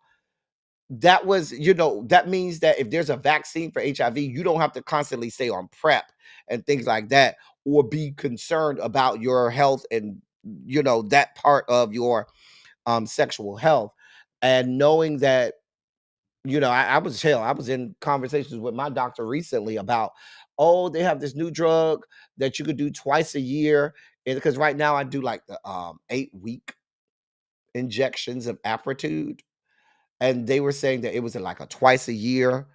that was, that means that if there's a vaccine for HIV, you don't have to constantly stay on PrEP and things like that, or be concerned about your health and, that part of your sexual health. And knowing that, I was in conversations with my doctor recently about, oh, they have this new drug that you could do twice a year. And because right now I do like the 8-week injections of Apretude. And they were saying that it was like a twice a year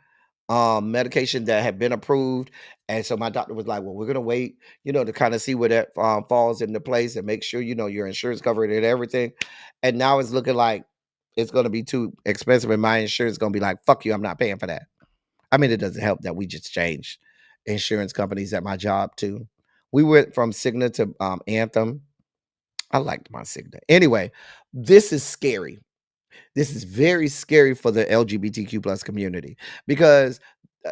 medication that had been approved. And so my doctor was like, well, we're going to wait, to kind of see where that falls into place and make sure, your insurance covered and everything. And now it's looking like it's going to be too expensive. And my insurance is going to be like, fuck you, I'm not paying for that. I mean, it doesn't help that we just changed insurance companies at my job too. We went from Cigna to Anthem. I liked my Cigna. Anyway, this is scary. This is very scary for the LGBTQ plus community because uh,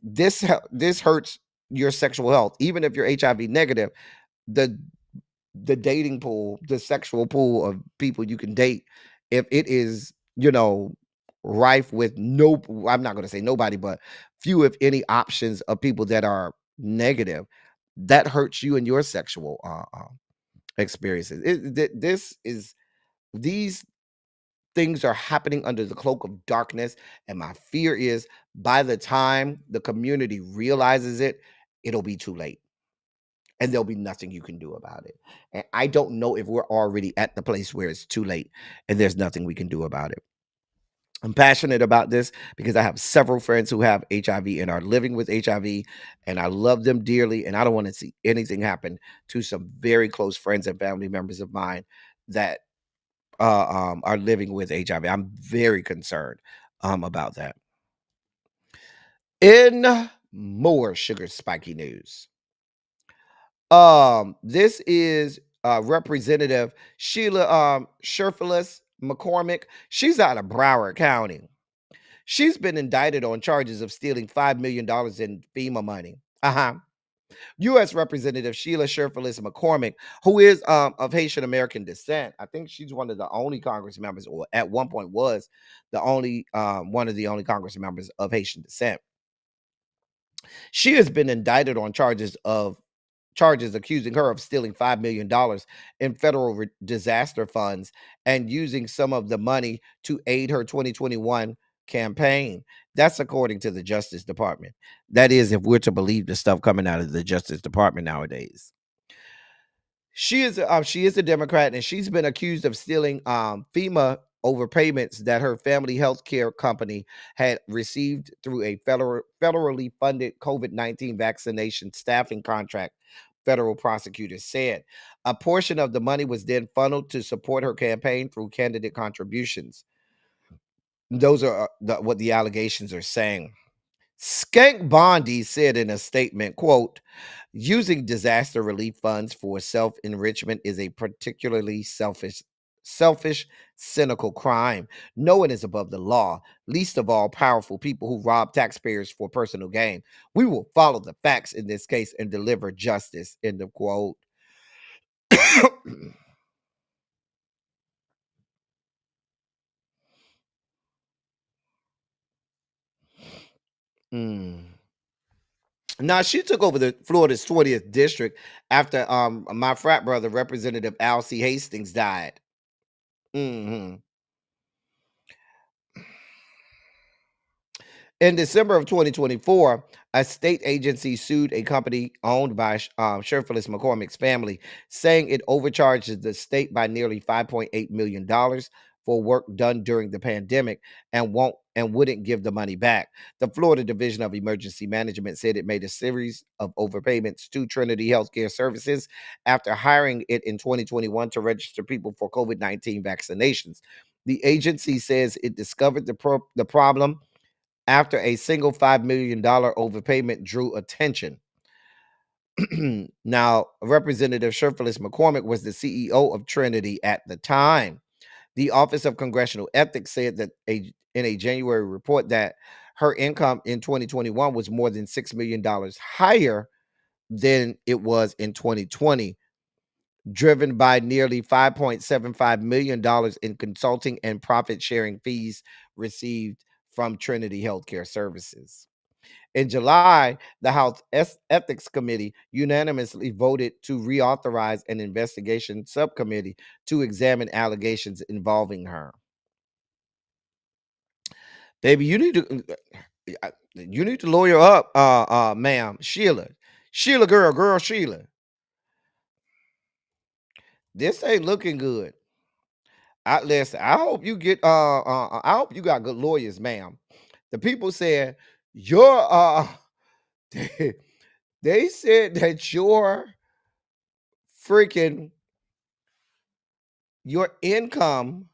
this hurts your sexual health. Even if you're HIV negative, the the dating pool, the sexual pool of people you can date, if it is, rife with no, I'm not going to say nobody, but few, if any, options of people that are negative, that hurts you and your sexual experiences. These things are happening under the cloak of darkness. And my fear is by the time the community realizes it, it'll be too late and there'll be nothing you can do about it. And I don't know if we're already at the place where it's too late and there's nothing we can do about it. I'm passionate about this because I have several friends who have HIV and are living with HIV, and I love them dearly. And I don't want to see anything happen to some very close friends and family members of mine that are living with HIV. I'm very concerned about that. In more sugar spiky news, this is Representative Sheila Sherfilis McCormick. She's out of Broward County. She's been indicted on charges of stealing $5 million in FEMA money. U.S. Representative Sheila Sherfilis McCormick, who is of Haitian American descent. I think she's one of the only Congress members, or at one point was the only one of the only Congress members of Haitian descent. She has been indicted on charges accusing her of stealing $5 million in federal disaster funds and using some of the money to aid her 2021 campaign. That's according to the Justice Department. That is, if we're to believe the stuff coming out of the Justice Department nowadays. She is a Democrat, and she's been accused of stealing FEMA overpayments that her family health care company had received through a federally funded COVID-19 vaccination staffing contract. Federal prosecutors said a portion of the money was then funneled to support her campaign through candidate contributions. Those are what the allegations are saying. Skank Bondi said in a statement, quote, using disaster relief funds for self-enrichment is a particularly selfish, cynical crime. No one is above the law, least of all powerful people who rob taxpayers for personal gain. We will follow the facts in this case and deliver justice, end of quote. Now, she took over the Florida's 20th district after my frat brother, Representative Al C. Hastings, died. In December of 2024, a state agency sued a company owned by Sherfilis McCormick's family, saying it overcharged the state by nearly $5.8 million for work done during the pandemic and wouldn't give the money back. The Florida Division of Emergency Management said it made a series of overpayments to Trinity Healthcare Services after hiring it in 2021 to register people for COVID-19 vaccinations. The agency says it discovered the problem after a single $5 million overpayment drew attention. Now, Representative Sherfilis McCormick was the CEO of Trinity at the time. The Office of Congressional Ethics said that in a January report that her income in 2021 was more than $6 million higher than it was in 2020, driven by nearly $5.75 million in consulting and profit sharing fees received from Trinity Healthcare Services. In July, the House Ethics Committee unanimously voted to reauthorize an investigation subcommittee to examine allegations involving her. Baby, you need to lawyer up, ma'am, Sheila, girl, Sheila. This ain't looking good. Listen, I hope you get I hope you got good lawyers, ma'am. The people said your they said that your income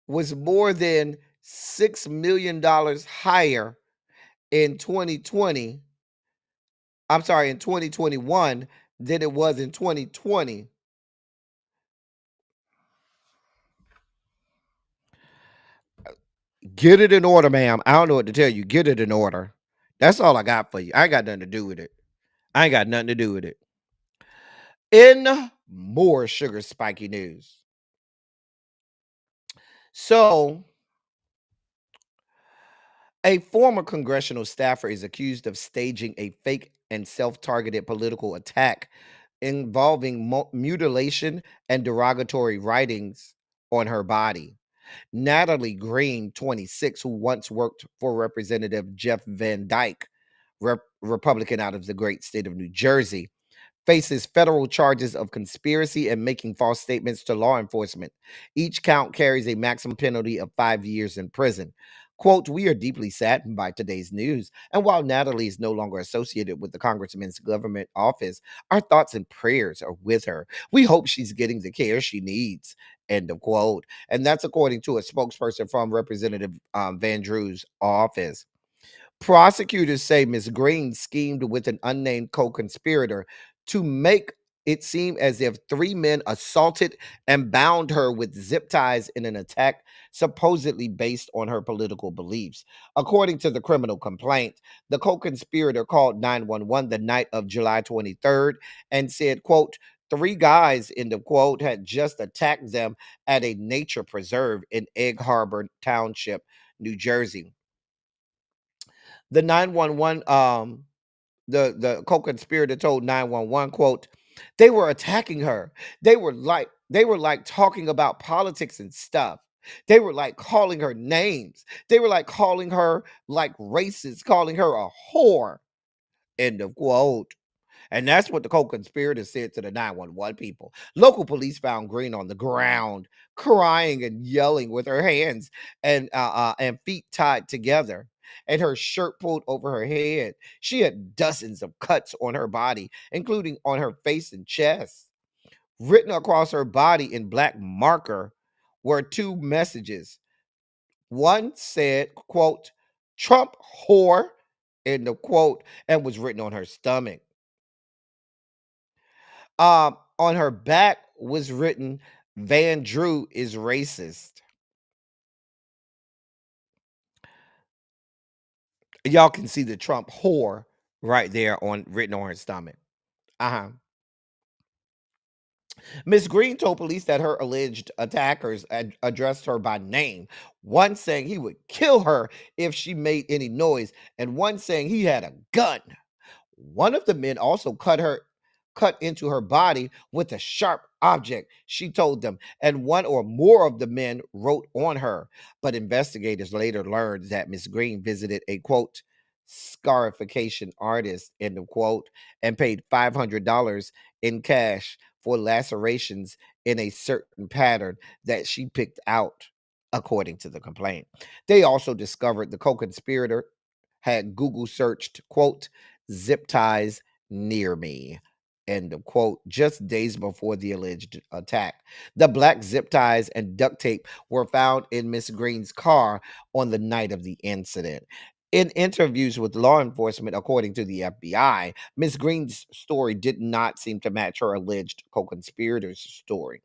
was more than $6 million higher in 2020 I'm sorry, in 2021 than it was in 2020. Get it in order, ma'am. I don't know what to tell you. Get it in order. That's all I got for you. I ain't got nothing to do with it. I ain't got nothing to do with it. In more sugar spiky news. So, a former congressional staffer is accused of staging a fake and self-targeted political attack involving mutilation and derogatory writings on her body. Natalie Green, 26, who once worked for Representative Jeff Van Dyke, Republican out of the great state of New Jersey, faces federal charges of conspiracy and making false statements to law enforcement. Each count carries a maximum penalty of 5 years in prison. Quote, we are deeply saddened by today's news. And while Natalie is no longer associated with the congressman's government office, our thoughts and prayers are with her. We hope she's getting the care she needs. End of quote. And that's according to a spokesperson from Representative Van Drew's office. Prosecutors say Ms. Green schemed with an unnamed co-conspirator to make it seem as if 3 men assaulted and bound her with zip ties in an attack supposedly based on her political beliefs. According to the criminal complaint, the co-conspirator called 911 the night of July 23rd and said, quote, 3 guys, end of quote, had just attacked them at a nature preserve in Egg Harbor Township, New Jersey. The 911 the co-conspirator told 911, quote, they were attacking her. They were like talking about politics and stuff. They were like calling her names. They were like calling her like racist, calling her a whore. End of quote. And that's what the co-conspirator said to the 911 people. Local police found Green on the ground, crying and yelling with her hands and feet tied together and her shirt pulled over her head. She had dozens of cuts on her body, including on her face and chest. Written across her body in black marker were 2 messages. One said, quote, Trump whore, end of quote, and was written on her stomach. On her back was written, Van Drew is racist. Y'all can see the Trump whore right there on written on her stomach. Miss Green told police that her alleged attackers addressed her by name, one saying he would kill her if she made any noise, and one saying he had a gun. One of the men also cut into her body with a sharp object, she told them, and one or more of the men wrote on her. But investigators later learned that Miss Green visited a, quote, scarification artist, end of quote, and paid $500 in cash for lacerations in a certain pattern that she picked out, according to the complaint. They also discovered the co-conspirator had Google searched, quote, zip ties near me, end of quote, just days before the alleged attack. The black zip ties and duct tape were found in Miss Green's car on the night of the incident. In interviews with law enforcement, according to the FBI, Miss Green's story did not seem to match her alleged co-conspirator's story.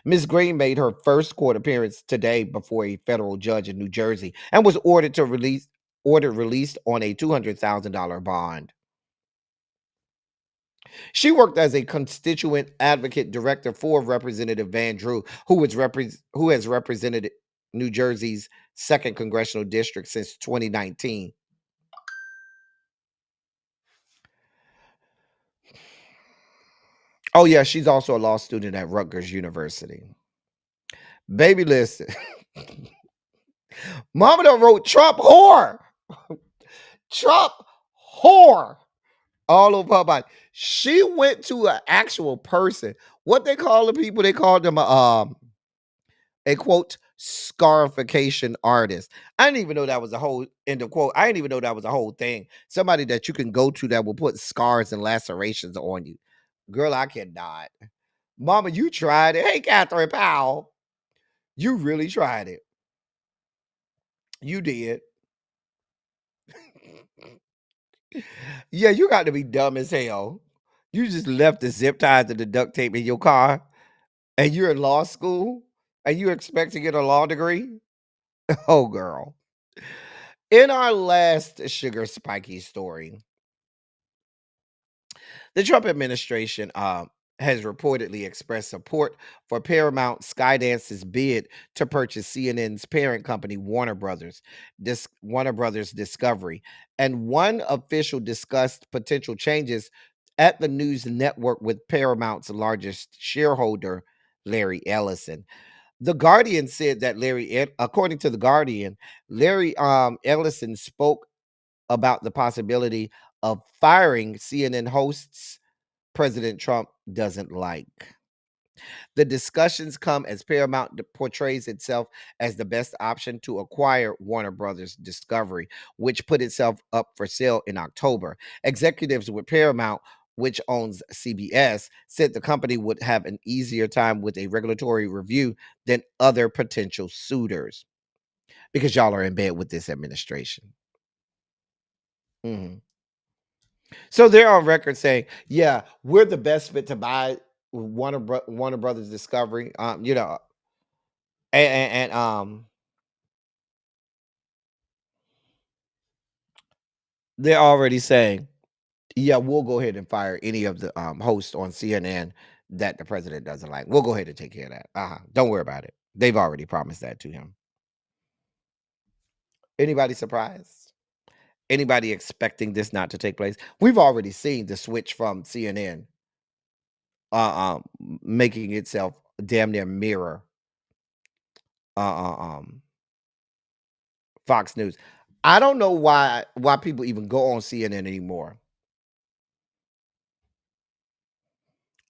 Ms. Green made her first court appearance today before a federal judge in New Jersey and was ordered released on a $200,000 bond. She worked as a constituent advocate director for Representative Van Drew, who has represented New Jersey's 2nd congressional district since 2019. Oh yeah, she's also a law student at Rutgers University. Baby, listen. Mama done wrote Trump whore. Trump whore all over her body. She went to an actual person. What they call the people? They called them a quote scarification artist. I didn't even know that was a whole end of quote. I didn't even know that was a whole thing. Somebody that you can go to that will put scars and lacerations on you. Girl, I cannot. Mama, you tried it. Hey, Catherine Powell. You really tried it. You did. Yeah, you got to be dumb as hell. You just left the zip ties and the duct tape in your car, and you're in law school, and you expect to get a law degree? Oh, girl. In our last sugar spiky story, the Trump administration has reportedly expressed support for Paramount Skydance's bid to purchase CNN's parent company, Warner Brothers Discovery. And one official discussed potential changes at the news network with Paramount's largest shareholder, Larry Ellison. The Guardian said that according to the Guardian, Larry Ellison spoke about the possibility of firing CNN hosts President Trump doesn't like. The discussions come as Paramount portrays itself as the best option to acquire Warner Brothers Discovery, which put itself up for sale in October. Executives with Paramount, which owns CBS, said the company would have an easier time with a regulatory review than other potential suitors because y'all are in bed with this administration. Mhm. So they're on record saying, "Yeah, we're the best fit to buy Warner Brothers Discovery." And they're already saying, "Yeah, we'll go ahead and fire any of the hosts on CNN that the president doesn't like. We'll go ahead and take care of that. Don't worry about it." They've already promised that to him. Anybody surprised? Anybody expecting this not to take place? We've already seen the switch from CNN making itself damn near mirror Fox News. I don't know why people even go on CNN anymore.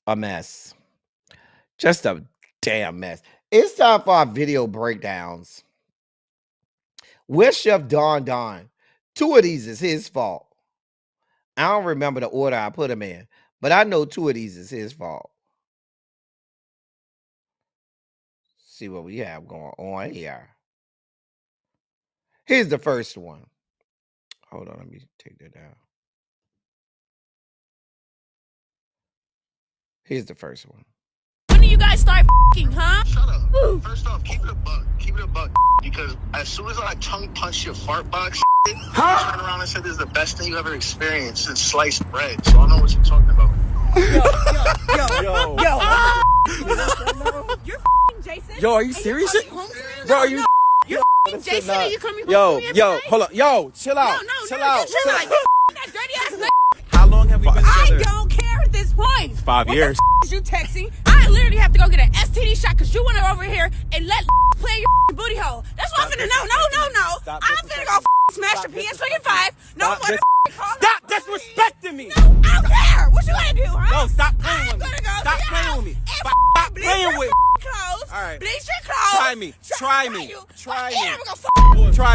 A mess. Just a damn mess. It's time for our video breakdowns. Where's Chef Don Don? Two of these is his fault. I don't remember the order I put him in, but I know two of these is his fault. See what we have going on here. Here's the first one. Hold on, let me take that down. Here's the first one. When do you guys start f***ing, huh? Shut up. First off, keep it a buck. Keep it a buck. Because as soon as I tongue punch your fart box, you turned around and said this is the best thing you ever experienced since sliced bread. So I know what you're talking about. You're f***ing Jason? Yo, are you serious? Bro, are you... You're f***ing Jason and you coming home to me Yo, hold on. Yo, chill out. Chill out. That dirty ass nigga. How long have we been together? I don't care at this point. 5 years. What the f*** is you texting? I literally have to go get an STD shot because you went over here and let play your booty hole. That's what I'm finna know. No. I'm finna go smash your PS25. No more Stop disrespecting me. No, I don't care. What you gonna do, huh? No, stop playing with me. Stop playing with me. Stop playing with me. Clothes. All right. Bleach your clothes. Try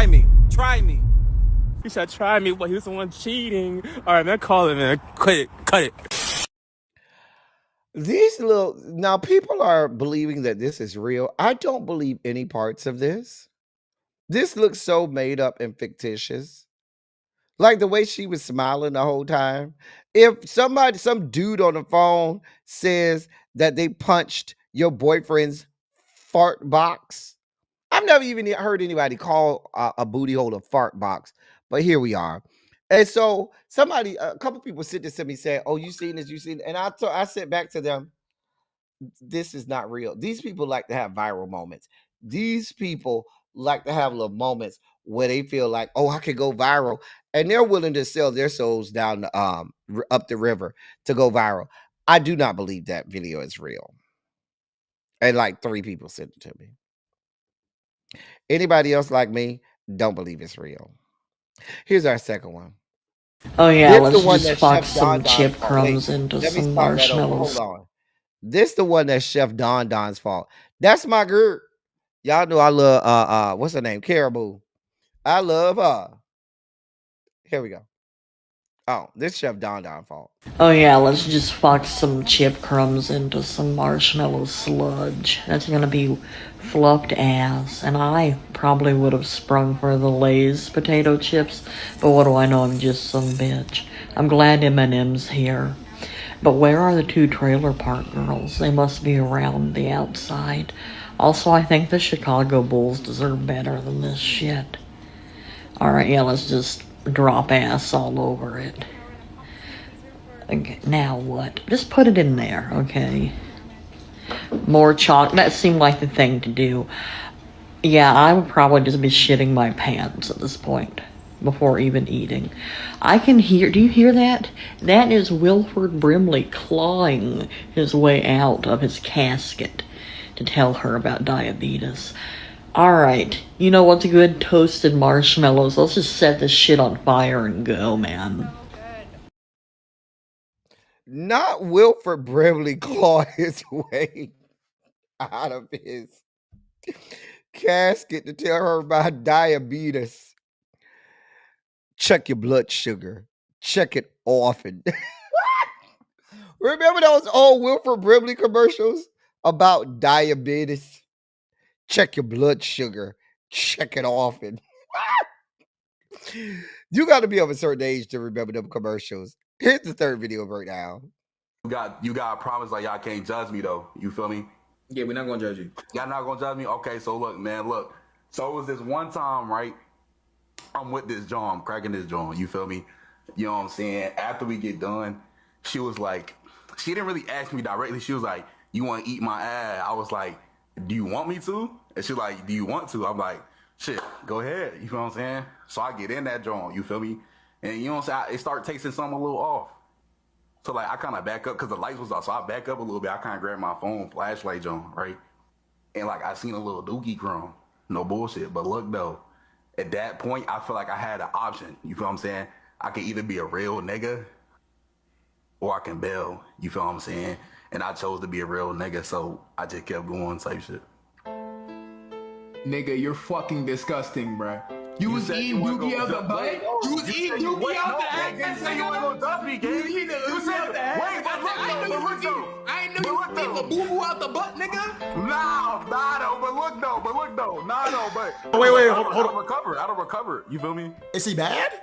me. You said try me, but he was the one cheating. All right, man, call it, man. Cut it. Now people are believing that this is real. I don't believe any parts of this. This looks so made up and fictitious. Like the way she was smiling the whole time. If some dude on the phone says that they punched your boyfriend's fart box, I've never even heard anybody call a booty hole a fart box, but here we are. And so a couple people sent this to me saying, "Oh, you seen this? You seen?" And I said back to them, "This is not real." These people like to have viral moments. These people like to have little moments where they feel like, "Oh, I could go viral," and they're willing to sell their souls down up the river to go viral. I do not believe that video is real. And like 3 people sent it to me. Anybody else like me don't believe it's real. Here's our second one. Oh yeah, This let's the one just that fuck Chef some Don Don's chip fault. crumbs Wait, into let me some start that over. marshmallows. Hold on. This the one that's Chef Don Don's fault. That's my girl. Y'all know I love what's her name? Caribou. I love her. Here we go. Oh, this Chef Don fault. Oh yeah, let's just fuck some chip crumbs into some marshmallow sludge. That's gonna be fluffed ass. And I probably would have sprung for the Lay's potato chips, but what do I know, I'm just some bitch. I'm glad Eminem's here. But where are the two trailer park girls? They must be around the outside. Also, I think the Chicago Bulls deserve better than this shit. Alright, yeah, let's just drop ass all over it. Okay, now what? Just put it in there, okay? More chalk. That seemed like the thing to do. Yeah, I would probably just be shitting my pants at this point before even eating. I can hear, do you hear that? That is Wilford Brimley clawing his way out of his casket to tell her about diabetes. Alright, you know what's good? Toasted marshmallows. Let's just set this shit on fire and go, man. Not Wilford Brimley claw his way out of his casket to tell her about diabetes. Check your blood sugar. Check it often. Remember those old Wilford Brimley commercials about diabetes? Check your blood sugar. Check it often. You got to be of a certain age to remember them commercials. Here's the third video breakdown. You got to promise like y'all can't judge me though. You feel me? Yeah, we're not gonna judge you. Y'all not gonna judge me? Okay, so look, man, look. So it was this one time, right? I'm with this John, I'm cracking this John, you feel me? You know what I'm saying? After we get done, she was like, she didn't really ask me directly. She was like, you want to eat my ass? I was like, do you want me to? And she was like, do you want to? I'm like, shit, go ahead. You feel what I'm saying? So I get in that John, you feel me? And you know what I'm saying? It started tasting something a little off. So like I kind of back up because the lights was off. So I back up a little bit. I kind of grabbed my phone, flashlight John, right? And like I seen a little dookie crumb. No bullshit. But look though, at that point, I feel like I had an option. You feel what I'm saying? I can either be a real nigga or I can bail. You feel what I'm saying? And I chose to be a real nigga, so I just kept going type shit. Nigga, you're fucking disgusting, bruh. You was eating dookie out the butt? You was eating dookie out the ass? You said you weren't gonna dump me, gang. You eating dookie out the ass? Wait, but look though. I ain't know you was eating the boo-boo out the butt, nigga. Nah, though, but look though. Nah, though, but. Wait, hold on. I don't recover. You feel me? Is he bad?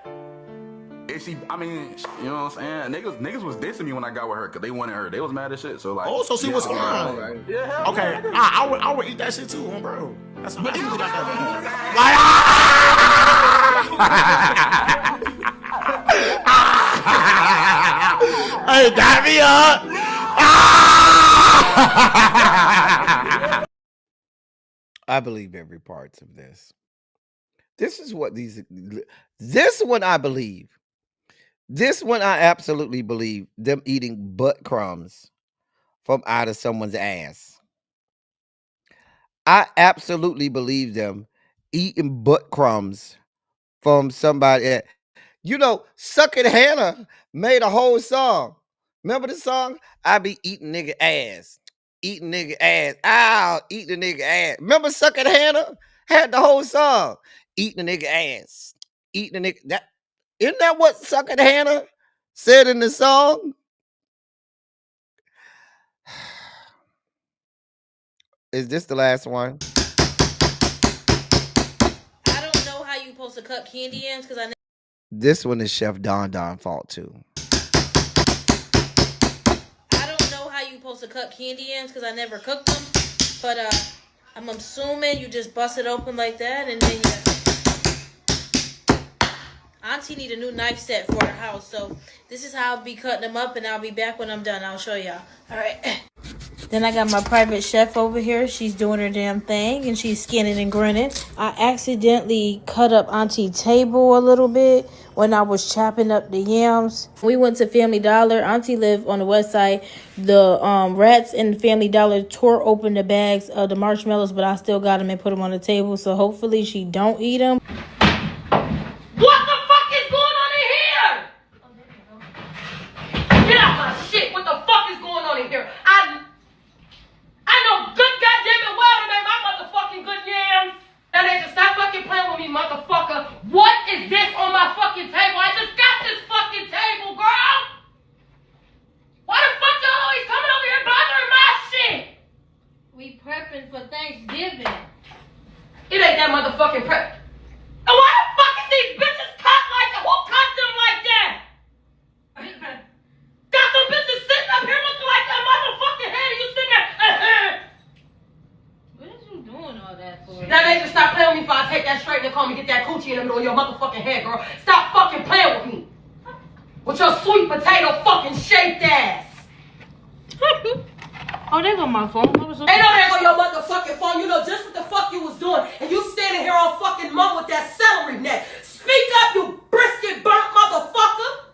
I mean, you know what I'm saying? Niggas was dissing me when I got with her because they wanted her. They was mad as shit. So like. Oh, so she was fine. Right. Yeah. Okay. I would eat that shit too, bro. That's what I Hey, got me up. I believe every part of this. This is what this one I believe. This one I absolutely believe them eating butt crumbs from out of someone's ass. I absolutely believe them eating butt crumbs from somebody. You know, Suckin' Hannah made a whole song. Remember the song? I be eating nigga ass. Eating nigga ass. Ow, eat the nigga ass. Remember Suckin' Hannah? Had the whole song. Eating the nigga ass. Eating the nigga. Isn't that what Suckin' Hannah said in the song? Is this the last one? I don't know how you supposed to cut candy yams because I. This one is Chef Don fault too. I don't know how you supposed to cut candy yams because I never cooked them, but I'm assuming you just bust it open like that and then Auntie need a new knife set for her house, so this is how I'll be cutting them up, and I'll be back when I'm done. I'll show y'all. All right. Then I got my private chef over here. She's doing her damn thing, and she's skinning and grinning. I accidentally cut up Auntie's table a little bit when I was chopping up the yams. We went to Family Dollar. Auntie lived on the west side. The rats in Family Dollar tore open the bags of the marshmallows, but I still got them and put them on the table, so hopefully she don't eat them. What the fuck is going on in here? Get out my shit. What the fuck is going on in here? I know good goddamn it well to make my motherfucking good yams. Now they just stop fucking playing with me, motherfucker. What is this on my fucking table? I just got this fucking table. giving. It ain't that motherfucking prep. And why the fuck is these bitches cut like that? Who cut them like that? Got some bitches sitting up here looking like that motherfucking head and you sitting there. What is you doing all that for? Now they just stop playing with me before I take that straight and call me get that coochie in the middle of your motherfucking head, girl. Stop fucking playing with me. With your sweet potato fucking shaped ass. Oh, there go my phone. Ain't no there go your motherfucking phone. You know just what the fuck you was doing. And you standing here all fucking mum with that celery neck. Speak up, you brisket burnt motherfucker.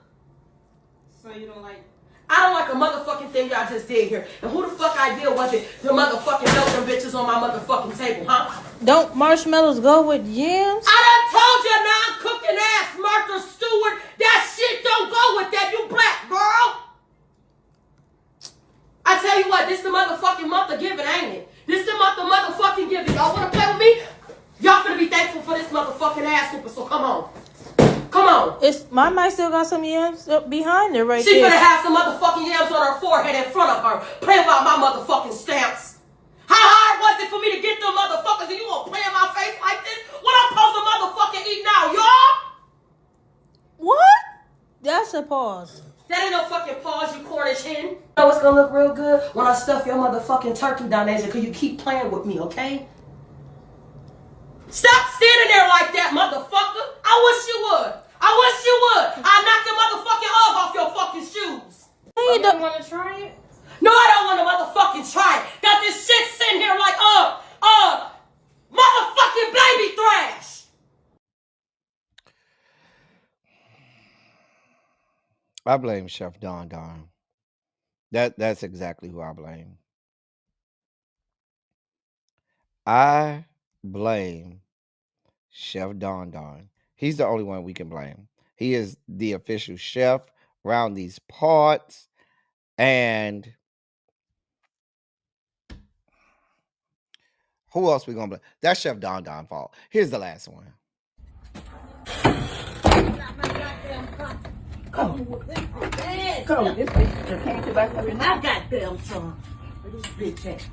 So you don't like... I don't like a motherfucking thing y'all just did here. And who the fuck idea was it? The motherfucking milking bitches on my motherfucking table, huh? Don't marshmallows go with yams? I done told you non-cooking ass Martha Stewart. That shit don't go with that, you black girl. I tell you what, this the motherfucking month of giving, ain't it? This the month of motherfucking giving. Y'all wanna play with me? Y'all finna be thankful for this motherfucking ass whooping, so come on. Come on. It's my mic still got some yams behind her right there. She finna have some motherfucking yams on her forehead in front of her. Play about my motherfucking stamps. How hard was it for me to get them motherfuckers and you gonna play in my face like this? What I'm supposed to motherfucking eat now, y'all? What? That's a pause. That ain't no fucking pause, you Cornish hen. You know what's gonna look real good? When I stuff your motherfucking turkey down there, because you keep playing with me, okay? Stop standing there like that, motherfucker. I wish you would. I wish you would. I'll knock your motherfucking hug off your fucking shoes. You don't want to try it? No, I don't want to motherfucking try it. Got this shit sitting here like, motherfucking baby thrash. I blame Chef Don Don. That's exactly who I blame. I blame Chef Don Don. He's the only one we can blame. He is the official chef around these parts. And who else we gonna blame? That's Chef Don Don's fault. Here's the last one. Come on, this bitch came to buy something. My goddamn son. Where this bitch at?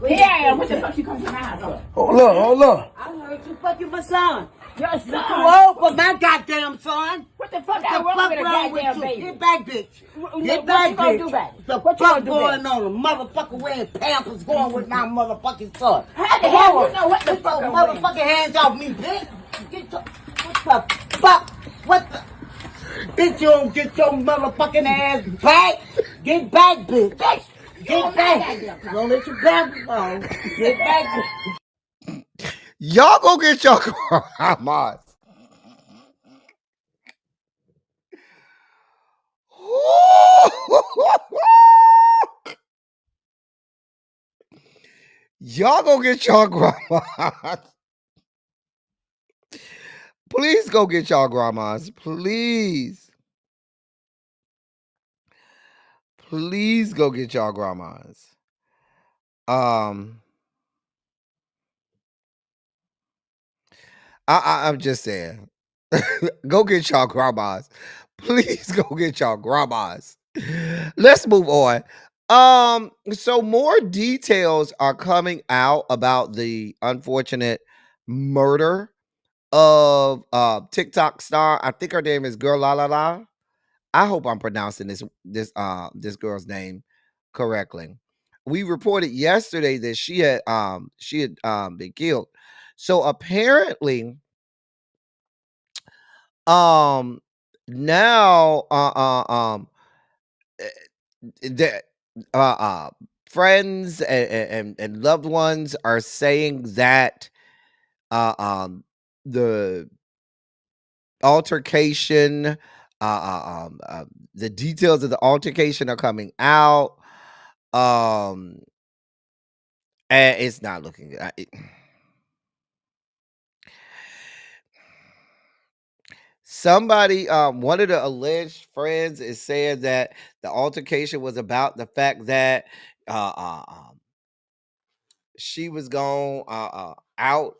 Yeah, what the fuck you come to my house for? Hold up. I heard you fucking my son. Your son? Too old for my goddamn son. What the fuck wrong with you? Baby? Get back, bitch. Get back, bitch. The fuck going on? A motherfucker wearing Pampers going with my motherfucking son. How the hell you know what the fuck? Motherfucking hands off me, bitch. Get your, what the fuck? What the? Bitch, you don't get your motherfucking ass back. Get back, bitch. Get back. Don't let your back go. Get back. Y'all go get your grandmas. Y'all go get your grandmas. Please go get y'all grandmas. Please. Please go get y'all grandmas. I'm just saying. Go get y'all grandmas. Please go get y'all grandmas. Let's move on. So more details are coming out about the unfortunate murder of TikTok star. I think her name is Girl La La La. I hope I'm pronouncing this girl's name correctly. We reported yesterday that she had been killed. So apparently now the friends and loved ones are saying that the altercation, the details of the altercation are coming out, and it's not looking good. Somebody, one of the alleged friends is saying that the altercation was about the fact that she was going out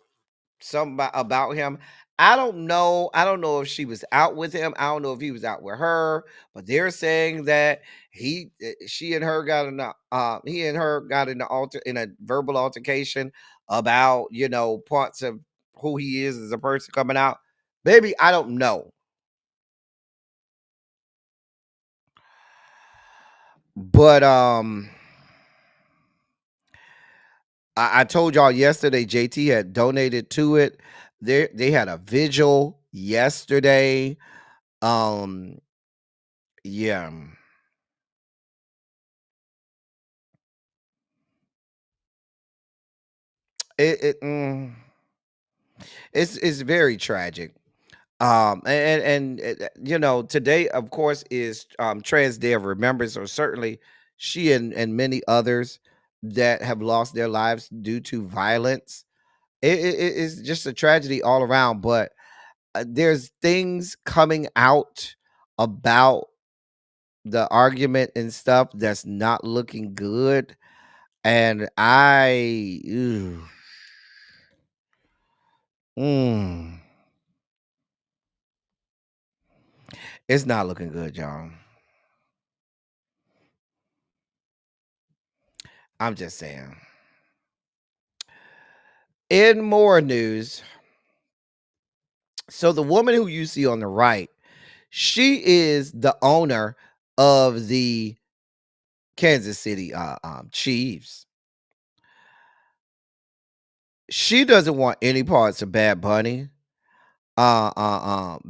something about him. I don't know. I don't know if she was out with him. I don't know if he was out with her, but they're saying that he and her got in a verbal altercation about, parts of who he is as a person coming out. Baby, I don't know. But I told y'all yesterday JT had donated to it. They had a vigil yesterday. Yeah. It's very tragic. Today, of course, is Trans Day of Remembrance, or certainly she and many others that have lost their lives due to violence. It's just a tragedy all around. But there's things coming out about the argument and stuff that's not looking good, and mm, it's not looking good, y'all. I'm just saying. In more news, so the woman who you see on the right, she is the owner of the Kansas City Chiefs. She doesn't want any parts of Bad Bunny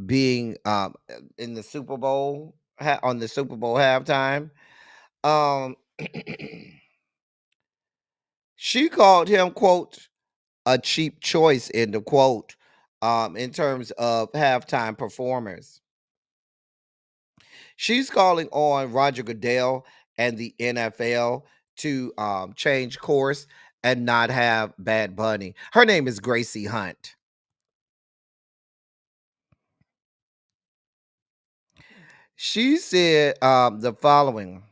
being in the Super Bowl on the Super Bowl halftime. Um she called him, quote, a cheap choice, end of quote, in terms of halftime performers. She's calling on Roger Goodell and the NFL to change course and not have Bad Bunny. Her name is Gracie Hunt. She said the following: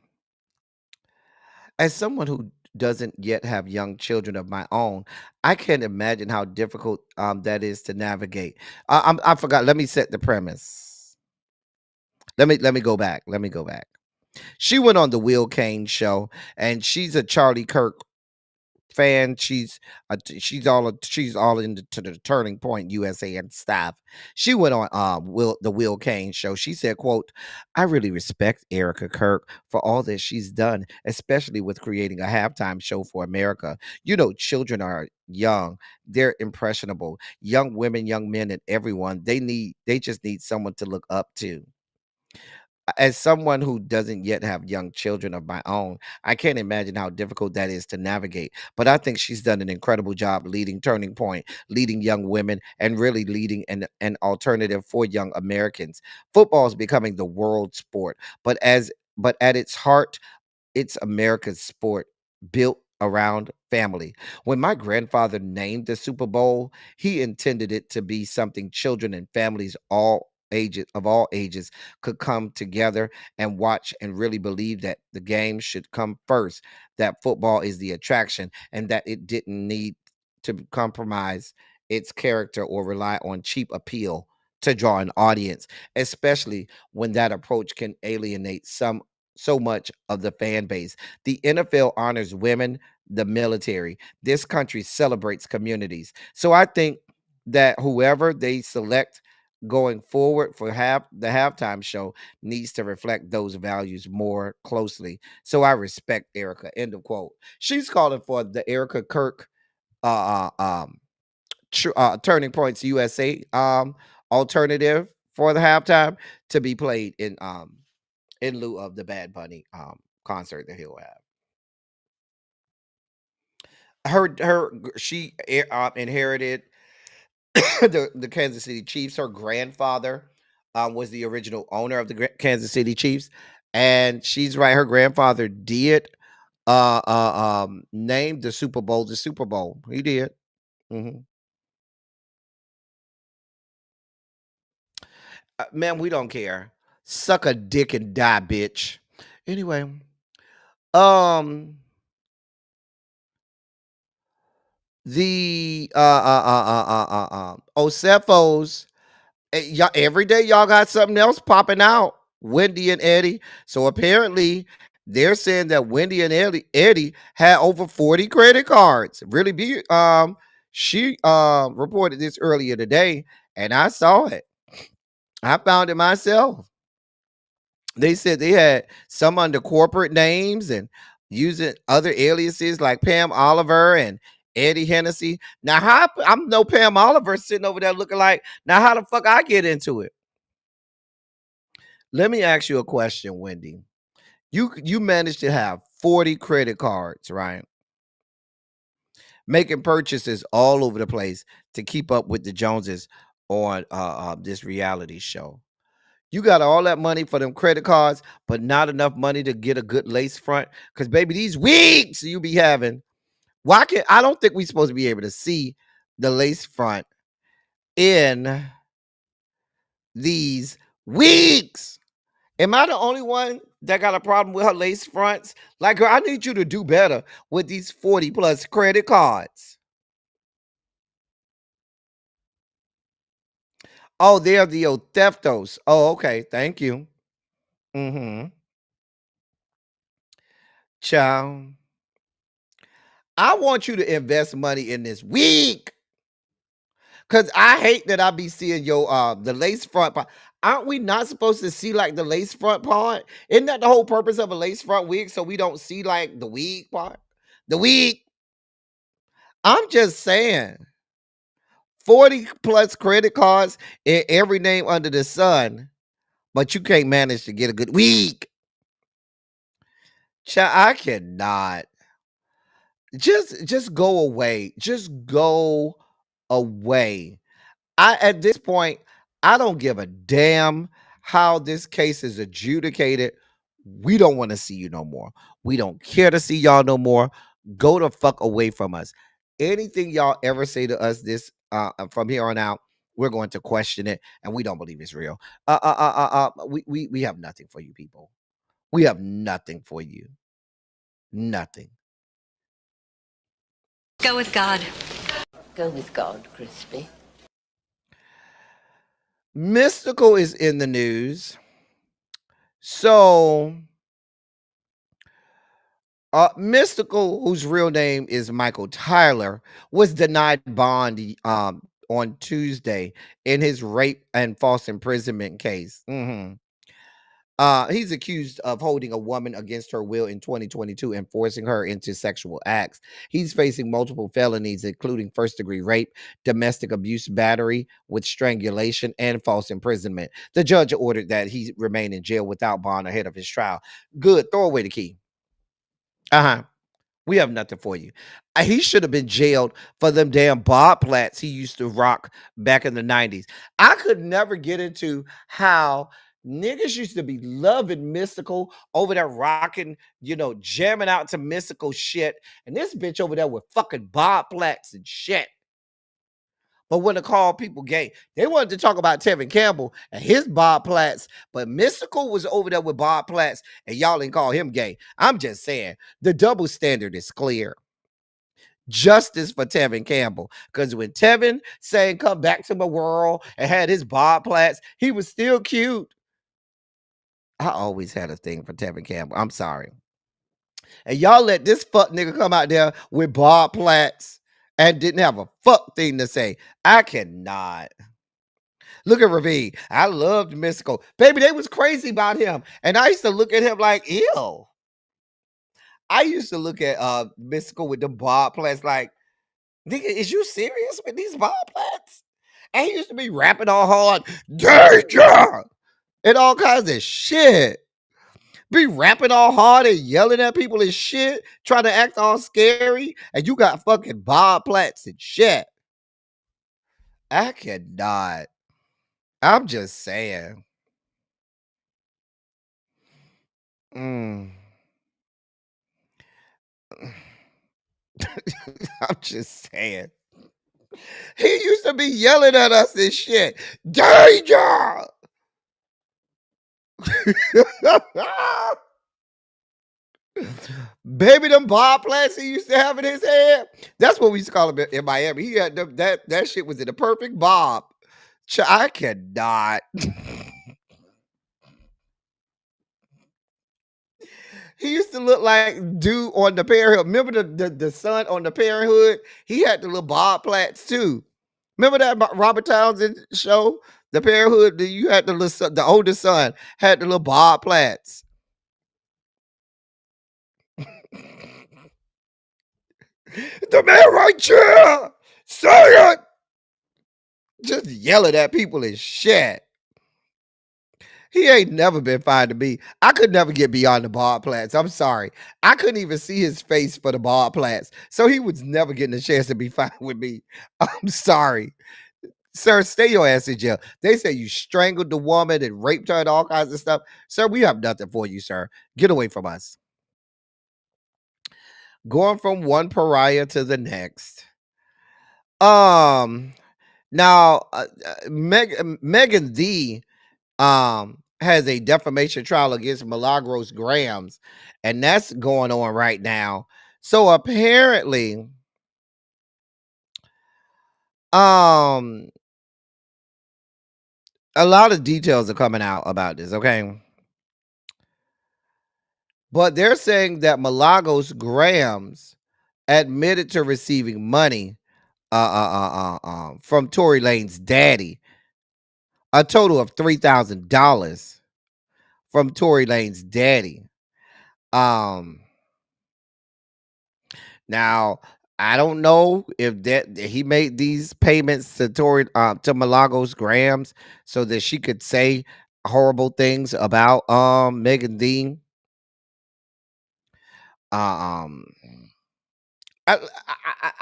as someone who doesn't yet have young children of my own, I can't imagine how difficult that is to navigate. I forgot. Let me set the premise. Let me go back. Let me go back. She went on the Will Kane show, and she's a Charlie Kirk fan. She's all into the Turning Point USA and staff. She went on the Will Kane show. She said, quote, I really respect Erica Kirk for all that she's done, especially with creating a halftime show for America. Children are young, they're impressionable. Young women, young men, and everyone, they just need someone to look up to. As someone who doesn't yet have young children of my own, I can't imagine how difficult that is to navigate. But I think she's done an incredible job leading Turning Point, leading young women, and really leading an alternative for young Americans. Football is becoming the world sport, but at its heart, it's America's sport built around family. When my grandfather named the Super Bowl, he intended it to be something children and families all ages could come together and watch, and really believe that the game should come first, that football is the attraction, and that it didn't need to compromise its character or rely on cheap appeal to draw an audience, especially when that approach can alienate so much of the fan base. The NFL honors women, the military. This country celebrates communities. So I think that whoever they select going forward for the halftime show needs to reflect those values more closely. So I respect Erica. End of quote. She's calling for the Erica Kirk Turning Points USA alternative for the halftime to be played in lieu of the Bad Bunny concert that he'll have. She inherited the Kansas City Chiefs. Her grandfather was the original owner of the Kansas City Chiefs, and she's right. Her grandfather did name the Super Bowl the Super Bowl. He did. Man, we don't care. Suck a dick and die, bitch. Anyway, the Osefos, every day y'all got something else popping out. Wendy and Eddie. So apparently they're saying that Wendy and Eddie had over 40 credit cards. Really be she reported this earlier today, and I saw it. I found it myself. They said they had some under corporate names and using other aliases like Pam Oliver and Eddie Hennessy. Now, how I'm no Pam Oliver sitting over there looking like, now how the fuck I get into it? Let me ask you a question, Wendy. You managed to have 40 credit cards, right? Making purchases all over the place to keep up with the Joneses on this reality show. You got all that money for them credit cards, but not enough money to get a good lace front. Because baby, these wigs you be having, why can't I don't think we supposed to be able to see the lace front in these wigs. Am I the only one that got a problem with her lace fronts? Like, girl, I need you to do better with these 40 plus credit cards. Oh, they're the theftos. Oh, okay. Thank you. Mm-hmm. Child. I want you to invest money in this wig. Cause I hate that I be seeing your the lace front part. Aren't we not supposed to see like the lace front part? Isn't that the whole purpose of a lace front wig? So we don't see like the wig part? The wig. I'm just saying. 40 plus credit cards in every name under the sun, but you can't manage to get a good wig. I cannot. Just go away. Just go away. At this point, I don't give a damn how this case is adjudicated. We don't want to see you no more. We don't care to see y'all no more. Go the fuck away from us. Anything y'all ever say to us this from here on out, we're going to question it, and we don't believe it's real. We have nothing for you people. We have nothing for you. Nothing. Go with God. Go with God, Crispy. Mystical is in the news. So, Mystical, whose real name is Michael Tyler, was denied bond on Tuesday in his rape and false imprisonment case. He's accused of holding a woman against her will in 2022 and forcing her into sexual acts. He's facing multiple felonies, including first-degree rape, domestic abuse battery with strangulation, and false imprisonment. The judge ordered that he remain in jail without bond ahead of his trial. Good. Throw away the key. We have nothing for you. He should have been jailed for them damn bob plats he used to rock back in the 90s. I could never get into how niggas used to be loving Mystical over there rocking, jamming out to Mystical shit. And this bitch over there with fucking bob plats and shit. But when they call people gay, they wanted to talk about Tevin Campbell and his Bob Platts, but Mystical was over there with Bob Platts, and y'all didn't call him gay. I'm just saying, the double standard is clear. Justice for Tevin Campbell, because when Tevin sang "Come Back to My World" and had his Bob Platts, he was still cute. I always had a thing for Tevin Campbell. I'm sorry. And y'all let this fuck nigga come out there with Bob Platts and didn't have a fuck thing to say. I cannot. Look at Ravine. I loved Mystical. Baby, they was crazy about him. And I used to look at him like, ew. I used to look at Mystical with the Bob Platts like, nigga, is you serious with these Bob Platts? And he used to be rapping all hard, danger, and all kinds of shit. Be rapping all hard and yelling at people and shit, trying to act all scary, and you got fucking Bob Platts and shit. I cannot. I'm just saying. I'm just saying. He used to be yelling at us and shit. Danger! Baby, them Bob Platts he used to have in his head. That's what we used to call him in Miami. He had them, that shit was in the perfect Bob. I cannot. He used to look like dude on the Parenthood. Remember the son on the Parenthood? He had the little bob plaits too. Remember that Robert Townsend show, the Parenthood? You had the little the oldest son had the little bob plaits. The man right here, say it. Just yelling at people and shit. He ain't never been fine to me. I could never get beyond the bob plaits. I'm sorry. I couldn't even see his face for the bob plaits. So he was never getting a chance to be fine with me. I'm sorry. Sir, stay your ass in jail. They say you strangled the woman and raped her and all kinds of stuff. Sir, we have nothing for you, sir. Get away from us. Going from one pariah to the next. Now, Megan D has a defamation trial against Milagros Grams, and that's going on right now. So apparently, a lot of details are coming out about this, okay? But they're saying that Milagros Grams admitted to receiving money from Tory Lane's daddy, a total of $3,000 from Tory Lane's daddy. Now I don't know if that he made these payments to Tory to Milagros Grams so that she could say horrible things about Megan Dean. I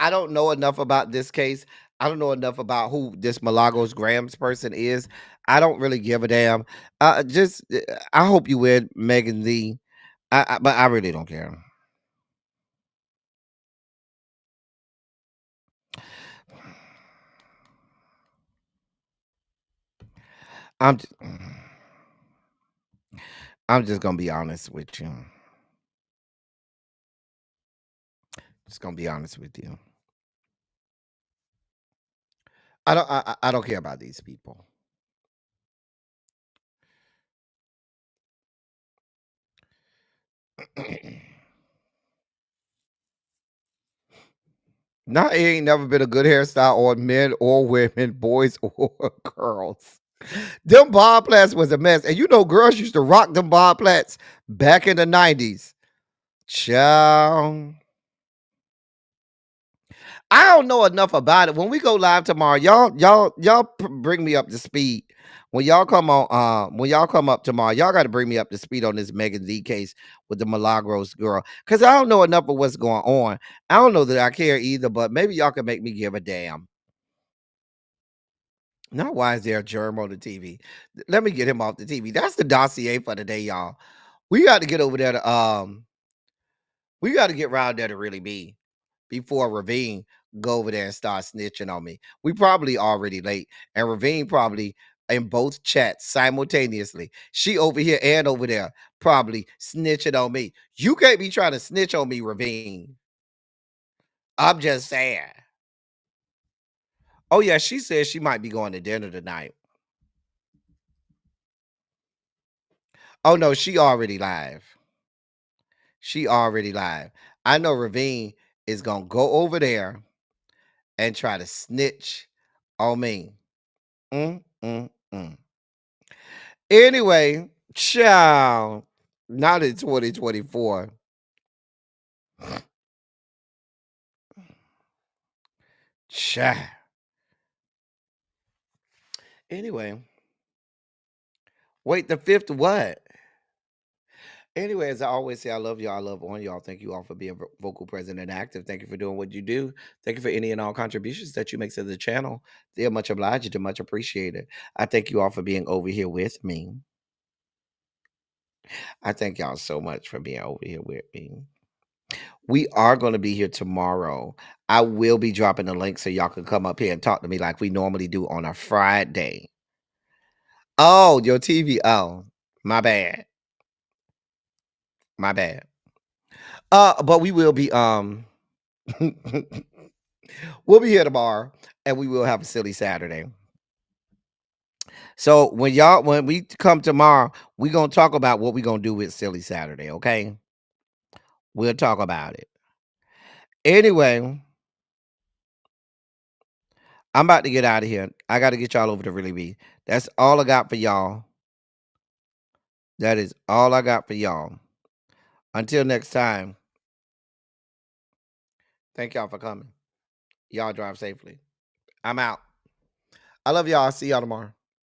don't know enough about this case. I don't know enough about who this Milagros Grams person is. I don't really give a damn. I hope you win, Megan Dean. But I really don't care. I'm just gonna be honest with you. Just gonna be honest with you. I don't care about these people. Nah, it ain't never been a good hairstyle on men or women, boys or girls. Them bob plaits was a mess. And you know, girls used to rock them bob plaits back in the 90s. Child. I don't know enough about it. When we go live tomorrow, y'all bring me up to speed. When y'all come up tomorrow, y'all got to bring me up to speed on this Megan D case with the Milagros girl. Because I don't know enough of what's going on. I don't know that I care either, but maybe y'all can make me give a damn. Now, why is there a germ on the TV? Let me get him off the TV. That's the dossier for the day, y'all. We got to get over there to we got to get around there to really be before Ravine go over there and start snitching on me. We probably already late, and Ravine probably in both chats simultaneously. She over here and over there probably snitching on me. You can't be trying to snitch on me, Ravine. I'm just saying. Oh yeah, she says she might be going to dinner tonight. Oh no, she already live. She already live. I know Ravine is gonna go over there and try to snitch on me. Anyway, ciao. Not in 2024. Ciao. Anyway. Wait, the fifth what? Anyway, as I always say, I love y'all. I love on y'all. Thank you all for being vocal, present, and active. Thank you for doing what you do. Thank you for any and all contributions that you make to the channel. They're much obliged and much appreciated. I thank you all for being over here with me. I thank y'all so much for being over here with me. We are going to be here tomorrow. I will be dropping the link so y'all can come up here and talk to me like we normally do on a Friday. Oh, your TV. Oh, my bad. My bad. But we will be we'll be here tomorrow and we will have a silly Saturday. So when we come tomorrow, we're gonna talk about what we're gonna do with Silly Saturday, okay? We'll talk about it. Anyway, I'm about to get out of here. I got to get y'all over to Really Be. That's all I got for y'all. That is all I got for y'all. Until next time, thank y'all for coming. Y'all drive safely. I'm out. I love y'all. See y'all tomorrow.